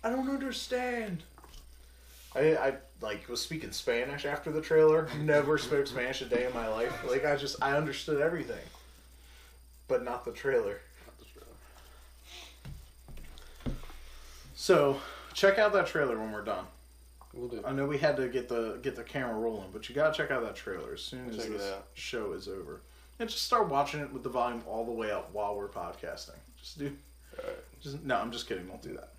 Speaker 1: I don't understand. I like was speaking Spanish after the trailer. Never spoke Spanish a day in my life. Like I understood everything. But not the trailer. So, check out that trailer when we're done.
Speaker 3: We'll do.
Speaker 1: I know we had to get the camera rolling, but you gotta check out that trailer as soon as this show is over. And just start watching it with the volume all the way up while we're podcasting. I'm just kidding. Don't do that.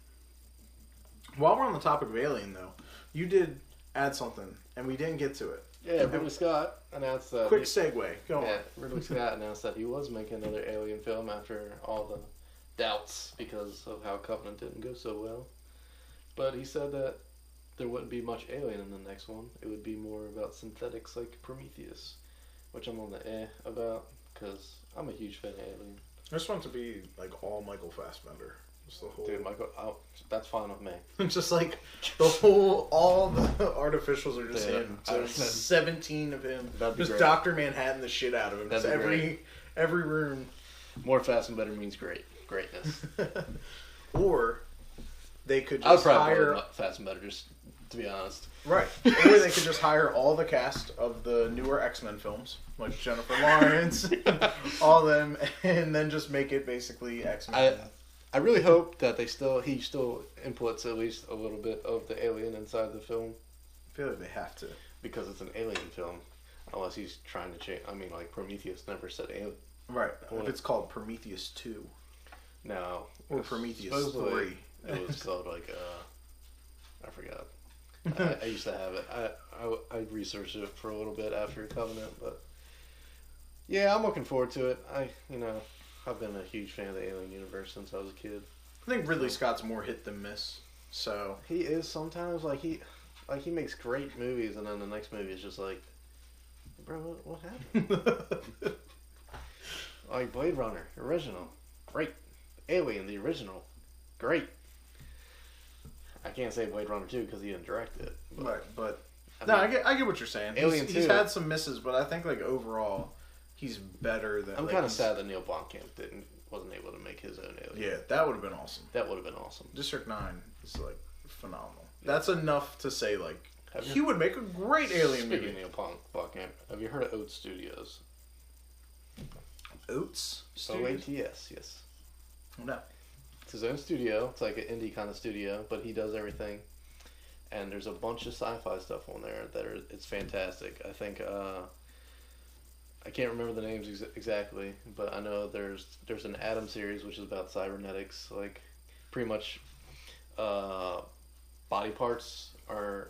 Speaker 1: While we're on the topic of Alien, though, you did add something, and we didn't get to it.
Speaker 3: Yeah, Ridley Scott announced that...
Speaker 1: Quick segue. Go on.
Speaker 3: Ridley Scott announced that he was making another Alien film after all the doubts because of how Covenant didn't go so well. But he said that there wouldn't be much Alien in the next one. It would be more about synthetics like Prometheus, which I'm on the about, because I'm a huge fan of Alien.
Speaker 1: I just want it to be like all Michael Fassbender. Just the whole...
Speaker 3: Dude, Michael, that's fine with me.
Speaker 1: Just like all the artificials are just him. So 17 of him. Just great. Dr. Manhattan the shit out of him. Just every room.
Speaker 3: More Fassbender means greatness.
Speaker 1: Or they could just hire
Speaker 3: Fassbender, just to be honest.
Speaker 1: Right. Or they could just hire all the cast of the newer X-Men films, like Jennifer Lawrence, all them, and then just make it basically X-Men.
Speaker 3: I really hope that he still inputs at least a little bit of the alien inside the film.
Speaker 1: I feel like they have to.
Speaker 3: Because it's an alien film. Unless he's trying to change. I mean, like, Prometheus never said alien.
Speaker 1: Right. If it's called Prometheus 2.
Speaker 3: No.
Speaker 1: Or Prometheus 3.
Speaker 3: It was called, like, I forgot. I used to have it. I researched it for a little bit after Covenant, but yeah, I'm looking forward to it. I've been a huge fan of the Alien universe since I was a kid.
Speaker 1: I think Ridley Scott's more hit than miss. So
Speaker 3: he is sometimes. Like he makes great movies, and then the next movie is just like, bro, what happened? Like Blade Runner, original, great. Alien, the original, great. I can't say Blade Runner 2 because he didn't direct it.
Speaker 1: But I get what you're saying.
Speaker 3: Alien
Speaker 1: he's had some misses, but I think like overall, he's better than.
Speaker 3: I'm kind of sad that Neil Blomkamp wasn't able to make his own Alien.
Speaker 1: Yeah, that would have been awesome.
Speaker 3: That would have been awesome.
Speaker 1: District 9 is like phenomenal. Yeah. That's enough to say like he would make a great Alien movie.
Speaker 3: Speaking of Neil Blomkamp, have you heard of Oats Studios?
Speaker 1: Oats Studios?
Speaker 3: OATS, yes.
Speaker 1: No.
Speaker 3: It's his own studio. It's like an indie kind of studio, but he does everything. And there's a bunch of sci-fi stuff on there it's fantastic. I think I can't remember the names exactly, but I know there's an Atom series which is about cybernetics. Like pretty much, body parts are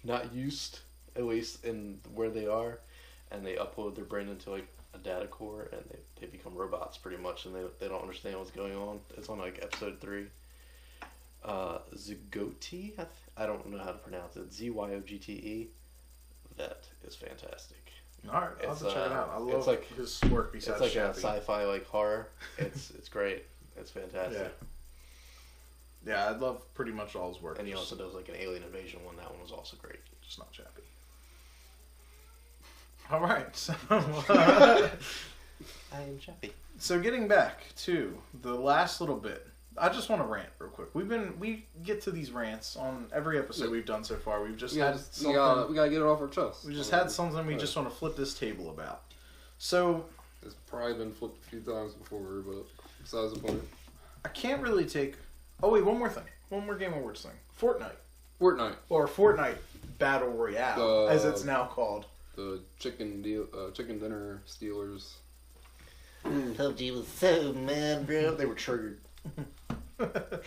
Speaker 3: not used, at least in where they are, and they upload their brain into like a data core, and they become robots pretty much, and they don't understand what's going on. It's on like episode 3. Zygoti, I don't know how to pronounce it. Zygte. That is fantastic.
Speaker 1: All right, I'll have to check it out. I love his work besides
Speaker 3: It's like
Speaker 1: Chappie.
Speaker 3: a sci-fi like horror. It's great. It's fantastic.
Speaker 1: Yeah, I love pretty much all his work.
Speaker 3: And he also does like an alien invasion one. That one was also great.
Speaker 1: Just not Chappie. All right, so
Speaker 3: I am Chappie.
Speaker 1: So getting back to the last little bit, I just want to rant real quick. We get to these rants on every episode we've done so far. We've just had something.
Speaker 2: We gotta get it off our chest.
Speaker 1: We just had something we just want to flip this table about. So
Speaker 2: It's probably been flipped a few times before, but besides the point.
Speaker 1: I can't really take. Oh wait, one more thing. One more Game Awards thing. Fortnite. Or Fortnite Battle Royale, as it's now called.
Speaker 2: The chicken dinner Steelers.
Speaker 3: PUBG was so mad, bro. They were triggered.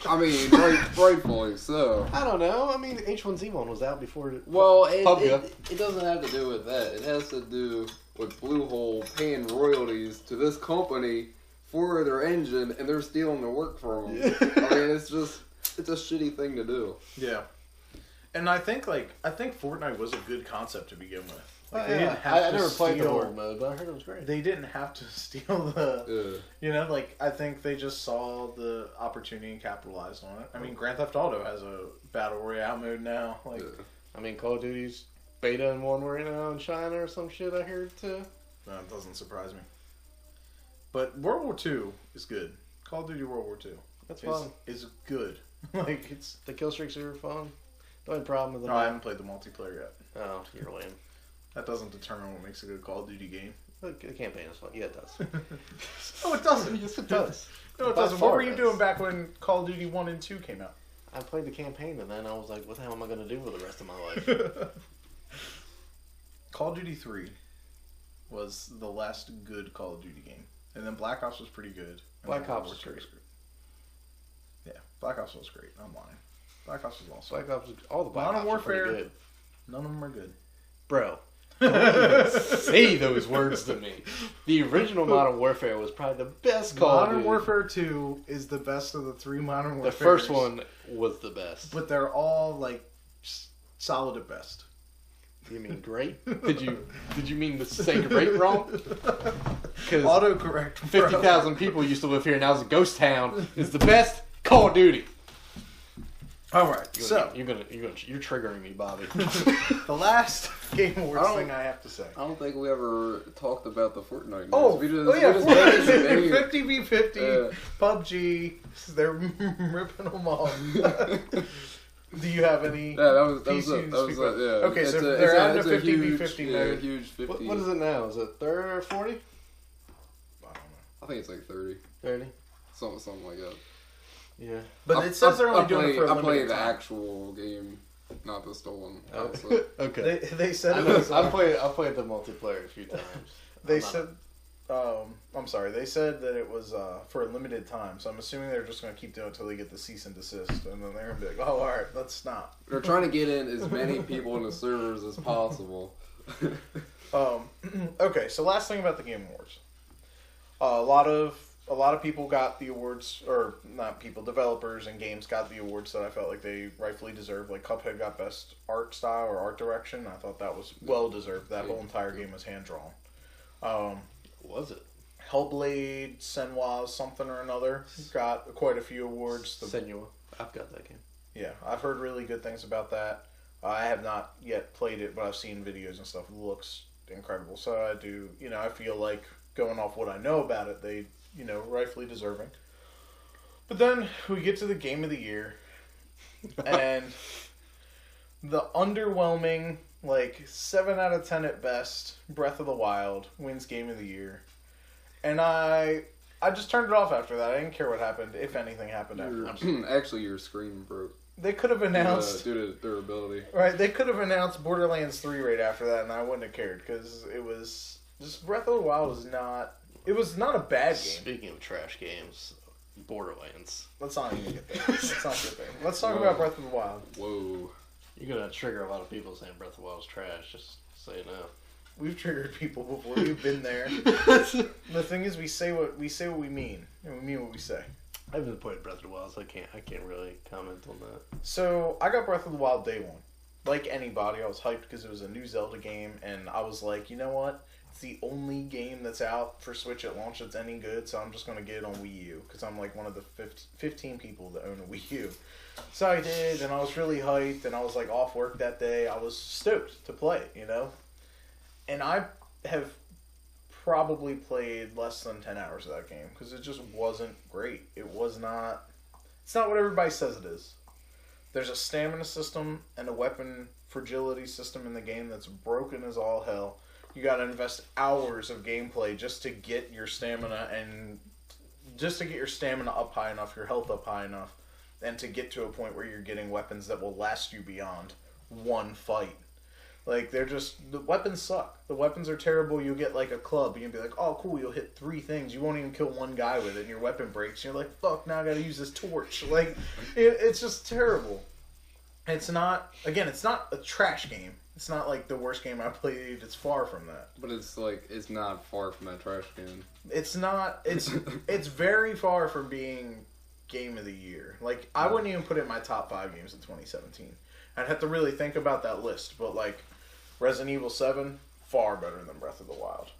Speaker 2: I mean, rightfully so.
Speaker 3: I don't know. I mean, H1Z1 was out before.
Speaker 2: Well, it doesn't have to do with that. It has to do with Bluehole paying royalties to this company for their engine, and they're stealing their work from them. I mean, it's a shitty thing to do.
Speaker 1: Yeah. And I think Fortnite was a good concept to begin with. Like, they
Speaker 3: yeah.
Speaker 1: didn't have
Speaker 3: I
Speaker 1: to
Speaker 3: never played the
Speaker 1: steal-
Speaker 3: horde mode, but I heard it was great.
Speaker 1: They didn't have to steal the.
Speaker 2: Yeah.
Speaker 1: You know, like, I think they just saw the opportunity and capitalized on it. I mean, Grand Theft Auto has a Battle Royale mode now. Like,
Speaker 2: Yeah.
Speaker 3: I mean, Call of Duty's beta in one right now in China or some shit I heard too.
Speaker 1: That doesn't surprise me. But World War II is good. Call of Duty World War II.
Speaker 3: That's fun.
Speaker 1: Is good. Like, it's.
Speaker 3: The kill streaks are fun. The only problem with
Speaker 1: No, I haven't played the multiplayer yet.
Speaker 3: Oh, you're lame.
Speaker 1: That doesn't determine what makes a good Call of Duty game.
Speaker 3: The campaign is fun. Yeah, it does.
Speaker 1: Oh, it doesn't.
Speaker 3: Yes, it does.
Speaker 1: No, it
Speaker 3: By
Speaker 1: doesn't.
Speaker 3: far
Speaker 1: What were
Speaker 3: it
Speaker 1: you
Speaker 3: does.
Speaker 1: doing back when Call of Duty 1 and 2 came out?
Speaker 3: I played the campaign and then I was like, what the hell am I going to do for the rest of my life?
Speaker 1: Call of Duty 3 was the last good Call of Duty game. And then Black Ops was pretty good. And
Speaker 3: Black
Speaker 1: then
Speaker 3: Ops
Speaker 1: World
Speaker 3: was
Speaker 1: War II
Speaker 3: great.
Speaker 1: Yeah, Black Ops was great. I'm lying. Black Ops was awesome.
Speaker 3: Black Ops, all the Black
Speaker 1: Modern
Speaker 3: Ops are pretty
Speaker 1: Warfare.
Speaker 3: good.
Speaker 1: None of them are good.
Speaker 3: Bro, don't even say those words to me. The original Modern Warfare was probably the best Call of
Speaker 1: Modern
Speaker 3: Duty.
Speaker 1: Warfare 2 is the best of the 3 Modern Warfare.
Speaker 3: The first one was the best.
Speaker 1: But they're all, like, solid at best.
Speaker 3: You mean great? Did you mean to say great wrong? Because
Speaker 1: Autocorrect.
Speaker 3: 50,000 people used to live here, and now it's a ghost town. It's the best Call of Duty.
Speaker 1: All right,
Speaker 3: You're triggering me, Bobby.
Speaker 1: the last Game Awards
Speaker 2: I don't-
Speaker 1: thing I have to say.
Speaker 2: I don't think we ever talked about the Fortnite news.
Speaker 1: Oh,
Speaker 2: we just,
Speaker 1: yeah,
Speaker 2: we just mentioned it.
Speaker 1: 50v50, PUBG, they're ripping them off. Do you have any?
Speaker 2: Yeah, that was
Speaker 1: PCs
Speaker 2: it. Yeah.
Speaker 1: Okay, so
Speaker 2: It's
Speaker 1: they're adding a
Speaker 2: it's
Speaker 1: 50v50 mode.
Speaker 2: huge 50.
Speaker 3: What is it now? Is it 30 or 40?
Speaker 1: I don't know.
Speaker 2: I think it's like 30,
Speaker 3: 30?
Speaker 2: something like that.
Speaker 3: Yeah.
Speaker 1: But it says they're only doing it for a
Speaker 2: I played
Speaker 1: limited
Speaker 2: the
Speaker 1: time.
Speaker 2: actual game, not the stolen.
Speaker 3: Oh.
Speaker 2: console.
Speaker 3: Okay.
Speaker 1: They said
Speaker 3: I
Speaker 1: it
Speaker 3: know,
Speaker 1: was.
Speaker 3: I played the multiplayer a few times.
Speaker 1: They
Speaker 3: I'm not-
Speaker 1: said. I'm sorry. They said that it was for a limited time. So I'm assuming they're just going to keep doing it until they get the cease and desist, and then they're going to be like, "Oh, all right, let's stop."
Speaker 2: They're trying to get in as many people in the servers as possible.
Speaker 1: Okay, so last thing about the Game Awards. A lot of people got the awards, or not people, developers and games got the awards that I felt like they rightfully deserved. Like Cuphead got best art style or art direction. I thought that was well deserved. That whole entire game was hand drawn.
Speaker 3: Was it?
Speaker 1: Hellblade, Senwa, something or another got quite a few awards.
Speaker 3: Senua. I've got that game.
Speaker 1: Yeah, I've heard really good things about that. I have not yet played it, but I've seen videos and stuff. It looks incredible. So I do, I feel like going off what I know about it, they, rightfully deserving. But then we get to the Game of the Year, and the underwhelming, 7 out of 10 at best, Breath of the Wild wins Game of the Year. And I just turned it off after that. I didn't care what happened, if anything happened afterwards.
Speaker 2: Actually, your screen broke.
Speaker 1: They could have announced...
Speaker 2: Due to durability.
Speaker 1: Right, they could have announced Borderlands 3 right after that, and I wouldn't have cared, because it was... Just Breath of the Wild was not... It was not a bad game.
Speaker 3: Speaking of trash games, Borderlands.
Speaker 1: Let's not even get there. Let's not get there. Let's talk about Breath of the Wild.
Speaker 2: Whoa.
Speaker 3: You're going to trigger a lot of people saying Breath of the Wild is trash, just so you know.
Speaker 1: We've triggered people before. We've been there. The thing is, we say what we mean, and we mean what we say.
Speaker 3: I haven't played Breath of the Wild, so I can't really comment on that.
Speaker 1: So, I got Breath of the Wild day one. Like anybody, I was hyped because it was a new Zelda game, and I was like, you know what? It's the only game that's out for Switch at launch that's any good, so I'm just going to get it on Wii U, because I'm like one of the 15 people that own a Wii U. So I did, and I was really hyped, and I was like off work that day. I was stoked to play it, And I have probably played less than 10 hours of that game, because it just wasn't great. It's not what everybody says it is. There's a stamina system and a weapon fragility system in the game that's broken as all hell. You got to invest hours of gameplay just to get your stamina up high enough, your health up high enough, and to get to a point where you're getting weapons that will last you beyond one fight. Like, the weapons suck. The weapons are terrible. You'll get, like, a club, and you'll be like, oh, cool, you'll hit 3 things. You won't even kill one guy with it, and your weapon breaks. You're like, fuck, now I gotta use this torch. Like, it's just terrible. It's not a trash game. It's not, like, the worst game I played. It's far from that.
Speaker 2: But it's, like, it's not far from that trash game.
Speaker 1: It's not. It's very far from being Game of the Year. Like, I wouldn't even put it in my top 5 games in 2017. I'd have to really think about that list, but, like, Resident Evil 7, far better than Breath of the Wild.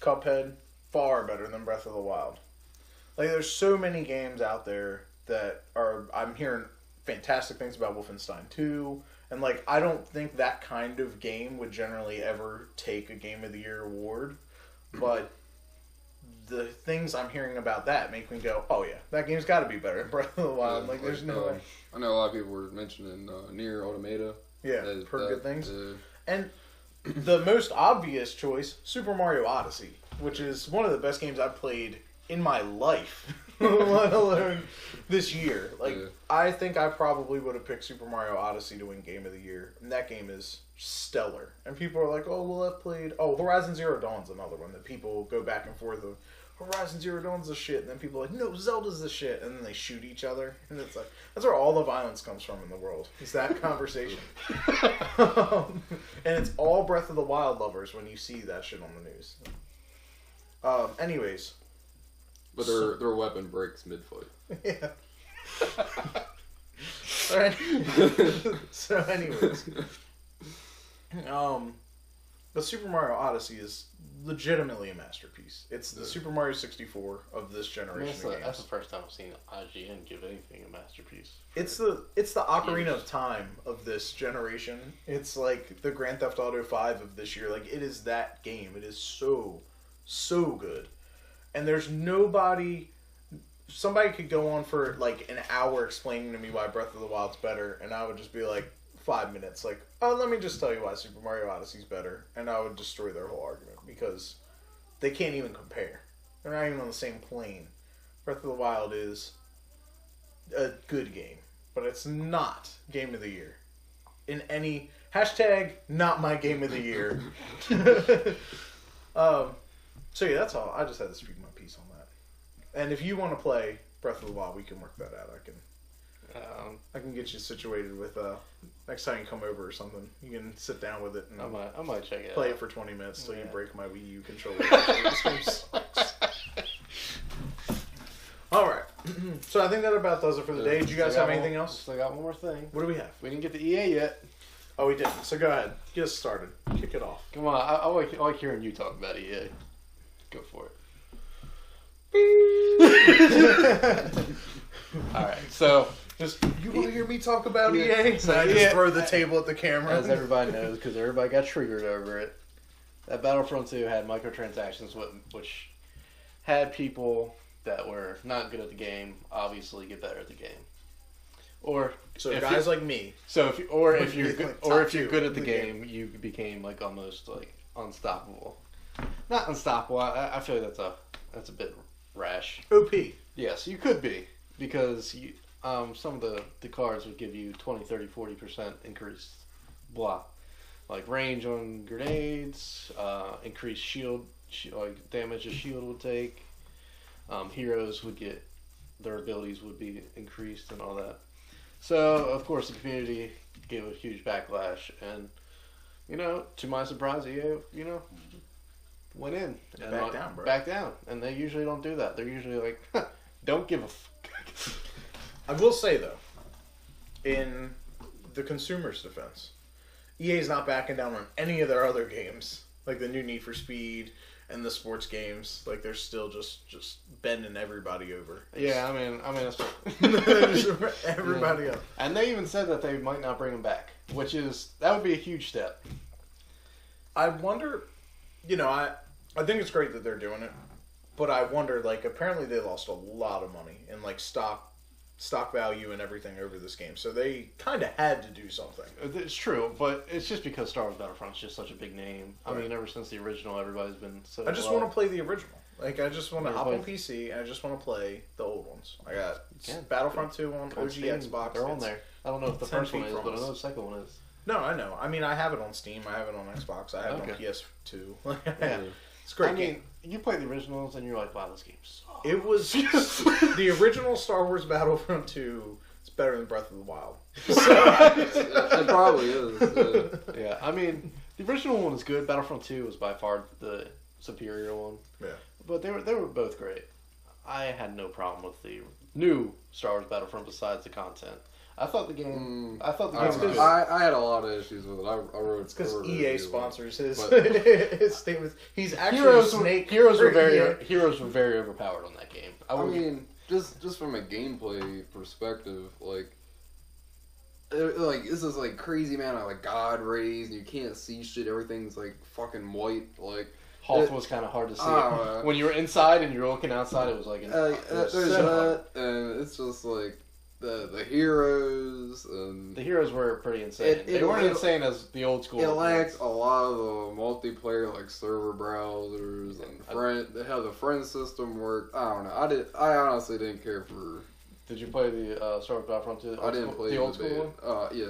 Speaker 1: Cuphead, far better than Breath of the Wild. Like, there's so many games out there that I'm hearing fantastic things about. Wolfenstein 2, and, like, I don't think that kind of game would generally ever take a Game of the Year award, but the things I'm hearing about that make me go, oh yeah, that game's got to be better than Breath of the Wild. Like, there's no way.
Speaker 2: I know a lot of people were mentioning Nier Automata.
Speaker 1: Yeah, heard good things. And the most obvious choice, Super Mario Odyssey, which is one of the best games I've played in my life, let alone this year. Like, I think I probably would have picked Super Mario Odyssey to win Game of the Year, and that game is stellar. And people are like, oh, well, I've played... Oh, Horizon Zero Dawn's another one that people go back and forth of. Horizon Zero Dawn's the shit, and then people are like, no, Zelda's the shit, and then they shoot each other, and it's like, that's where all the violence comes from in the world, is that conversation. And it's all Breath of the Wild lovers when you see that shit on the news. Anyways.
Speaker 2: But their weapon breaks mid-fight.
Speaker 1: Yeah. So anyways. But Super Mario Odyssey is legitimately a masterpiece. It's the Super Mario 64 of this generation.
Speaker 3: That's the first time I've seen IGN give anything a masterpiece.
Speaker 1: It's the Ocarina of Time of this generation. It's like the Grand Theft Auto 5 of this year. Like, it is that game. It is so good. And there's nobody... Somebody could go on for like an hour explaining to me why Breath of the Wild's better, and I would just be like, 5 minutes, like, oh, let me just tell you why Super Mario Odyssey's better, and I would destroy their whole argument, because they can't even compare. They're not even on the same plane. Breath of the Wild is a good game, but it's not Game of the Year. In any... Hashtag, not my Game of the Year. So yeah, that's all. I just had to speak my piece on that. And if you want to play Breath of the Wild, we can work that out. I can get you situated with next time you come over or something. You can sit down with it and
Speaker 3: I might check it
Speaker 1: play
Speaker 3: out.
Speaker 1: it for 20 minutes till you break my Wii U controller. All right. So I think that about does it for the day. Do you guys have anything else?
Speaker 3: Still got one more thing.
Speaker 1: What do we have?
Speaker 3: We didn't get to EA yet.
Speaker 1: Oh, we didn't. So go ahead. Get us started. Kick it off.
Speaker 3: Come on. I like hearing you talk about EA. Go for it. All right. So...
Speaker 1: You want to hear me talk about EA?
Speaker 3: So
Speaker 1: I just throw the table at the camera.
Speaker 3: As everybody knows, because everybody got triggered over it, that Battlefront 2 had microtransactions, which had people that were not good at the game obviously get better at the game. Or
Speaker 1: so guys like me.
Speaker 3: So if you're good at the game, you became like almost like unstoppable. Not unstoppable. I feel like that's a bit rash.
Speaker 1: OP.
Speaker 3: Yes, you could be, because you. Some of the cards would give you 20, 30, 40% increased block. Like range on grenades, increased shield, like damage a shield would take. Heroes would get, their abilities would be increased and all that. So, of course, the community gave a huge backlash. And, to my surprise, EA, went in. And
Speaker 1: back down, bro.
Speaker 3: Back down. And they usually don't do that. They're usually like, don't give a
Speaker 1: I will say, though, in the consumer's defense, EA's not backing down on any of their other games, like the new Need for Speed and the sports games. Like, they're still just bending everybody over.
Speaker 3: Yeah, I mean,
Speaker 1: everybody else.
Speaker 3: And they even said that they might not bring them back, that would be a huge step.
Speaker 1: I wonder, I think it's great that they're doing it, but I wonder, like, apparently they lost a lot of money in, like, stock stock value and everything over this game. So they kind of had to do something.
Speaker 4: It's true, but it's just because Star Wars Battlefront's just such a big name. I mean, ever since the original, everybody's been so...
Speaker 1: I just want to play the original. Like, I just want to hop on PC, and I just want to play the old ones. I got Battlefront 2 on OG
Speaker 4: Steam,
Speaker 1: Xbox.
Speaker 4: They're on there. I don't know if the first one is, but I know the second one is.
Speaker 1: No, I know. I mean, I have it on Steam. I have it on Xbox. I have it on PS2.
Speaker 4: Yeah.
Speaker 1: It's great.
Speaker 4: I mean, you play the originals, and you're like, wow, this game sucks.
Speaker 1: It was... the original Star Wars Battlefront 2 is better than Breath of the Wild.
Speaker 2: It probably is.
Speaker 4: Yeah, I mean, the original one is good. Battlefront 2 was by far the superior one.
Speaker 1: Yeah.
Speaker 4: But they were both great. I had no problem with the new Star Wars Battlefront besides the content. I thought the game. I thought the game was good.
Speaker 2: I had a lot of issues with it. I wrote.
Speaker 1: It's because EA sponsors his.
Speaker 2: But,
Speaker 1: his thing with, he's actually Snake.
Speaker 4: Heroes were very overpowered on that game.
Speaker 2: I mean, just from a gameplay perspective, like this is like crazy amount of like god rays and you can't see shit. Everything's like fucking white. Like
Speaker 4: Hoth was kind of hard to see. When you were inside and you were looking outside, it was like
Speaker 2: there's that, and it's just like the heroes. And
Speaker 4: the heroes were pretty insane. They weren't insane as the old school.
Speaker 2: It lacked a lot of the multiplayer like server browsers and how the friend system worked. I don't know. I honestly didn't care for.
Speaker 4: Did you play the Star Wars Battlefront 2?
Speaker 2: I didn't play
Speaker 4: the old school one.
Speaker 2: Yeah.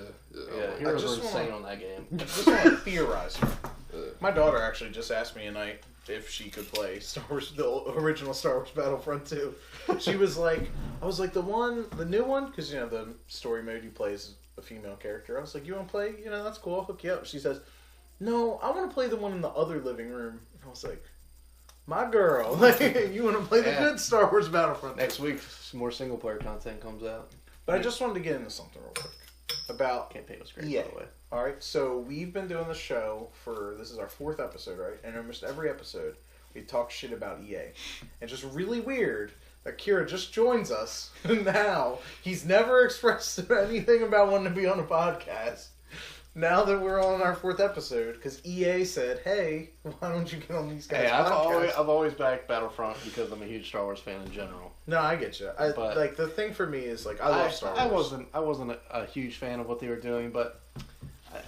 Speaker 4: Heroes were insane on that game.
Speaker 1: I just want to theorize. My daughter actually just asked me tonight if she could play Star Wars, the original Star Wars Battlefront 2. She was like, I was like, the new one? Because, the story mode you play is a female character. I was like, you want to play? That's cool. I'll hook you up. She says, no, I want to play the one in the other living room. And I was like, my girl, you want to play the good Star Wars Battlefront 2.
Speaker 4: Next week, some more single player content comes out.
Speaker 1: But I just wanted to get into something real quick about
Speaker 4: campaign was great,
Speaker 1: EA.
Speaker 4: by the way.
Speaker 1: All right, so we've been doing the show this is our 4th episode, right? And almost every episode, we talk shit about EA. And just really weird that Kira just joins us now. He's never expressed anything about wanting to be on a podcast. Now that we're on our 4th episode, because EA said, hey, why don't you get on these guys' podcasts?
Speaker 4: I've always backed Battlefront because I'm a huge Star Wars fan in general.
Speaker 1: No, I get you. But the thing for me is, I love Star Wars.
Speaker 4: I wasn't a huge fan of what they were doing, but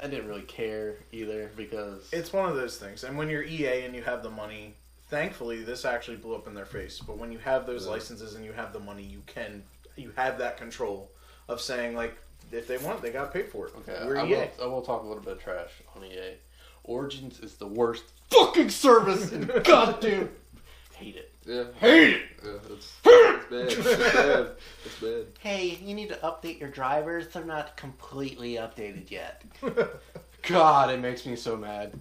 Speaker 4: I didn't really care either because...
Speaker 1: It's one of those things. And when you're EA and you have the money, thankfully this actually blew up in their face. But when you have those licenses and you have the money, you have that control of saying, if they want, they got paid for it.
Speaker 4: Okay,
Speaker 1: we're EA.
Speaker 4: I will talk a little bit of trash on EA. Origins is the worst fucking service in goddamn... Hate it.
Speaker 2: Yeah.
Speaker 4: Hate it!
Speaker 2: Yeah, it's bad. It's bad.
Speaker 4: Hey, you need to update your drivers. They're not completely updated yet. God, it makes me so mad.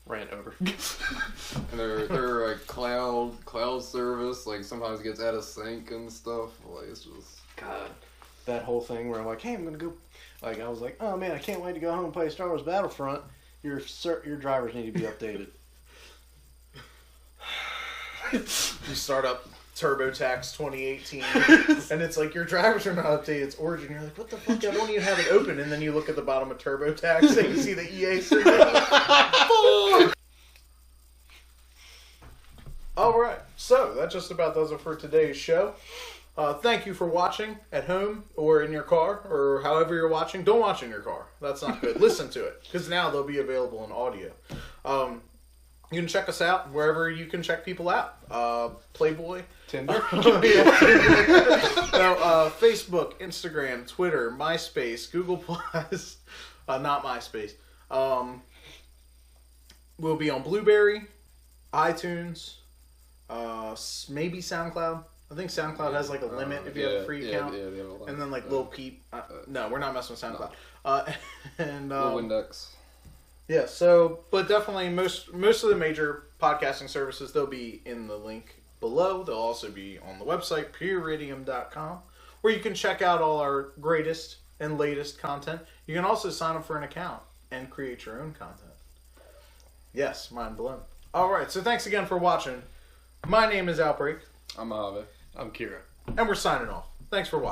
Speaker 4: Rant over.
Speaker 2: And they're like cloud service, sometimes gets out of sync and stuff. It's just
Speaker 4: God. That whole thing where I'm like, hey, I'm gonna go. I was like, oh man, I can't wait to go home and play Star Wars Battlefront. Your drivers need to be updated.
Speaker 1: You start up TurboTax 2018, and it's like your drivers are not updated. It's Origin. You're like, what the fuck? I don't even have it open. And then you look at the bottom of TurboTax and you see the EA symbol. All right, so that just about does it for today's show. Thank you for watching at home or in your car or however you're watching. Don't watch in your car. That's not good. Listen to it because now they'll be available in audio. You can check us out wherever you can check people out. Playboy.
Speaker 4: Tinder.
Speaker 1: Facebook, Instagram, Twitter, MySpace, Google Plus. Not MySpace. We'll be on Blueberry, iTunes, maybe SoundCloud. I think SoundCloud has a limit if you have a free account.
Speaker 2: Yeah, they have a limit.
Speaker 1: And then Lil Peep. No, we're not messing with SoundCloud.
Speaker 2: No.
Speaker 1: And
Speaker 2: Lil Index.
Speaker 1: Yeah, but definitely most of the major podcasting services, they'll be in the link below. They'll also be on the website, Peeridium.com, where you can check out all our greatest and latest content. You can also sign up for an account and create your own content. Yes, mind blown. All right, so thanks again for watching. My name is OutBREAK.
Speaker 2: I'm Mojave.
Speaker 4: I'm Kira.
Speaker 1: And we're signing off. Thanks for watching.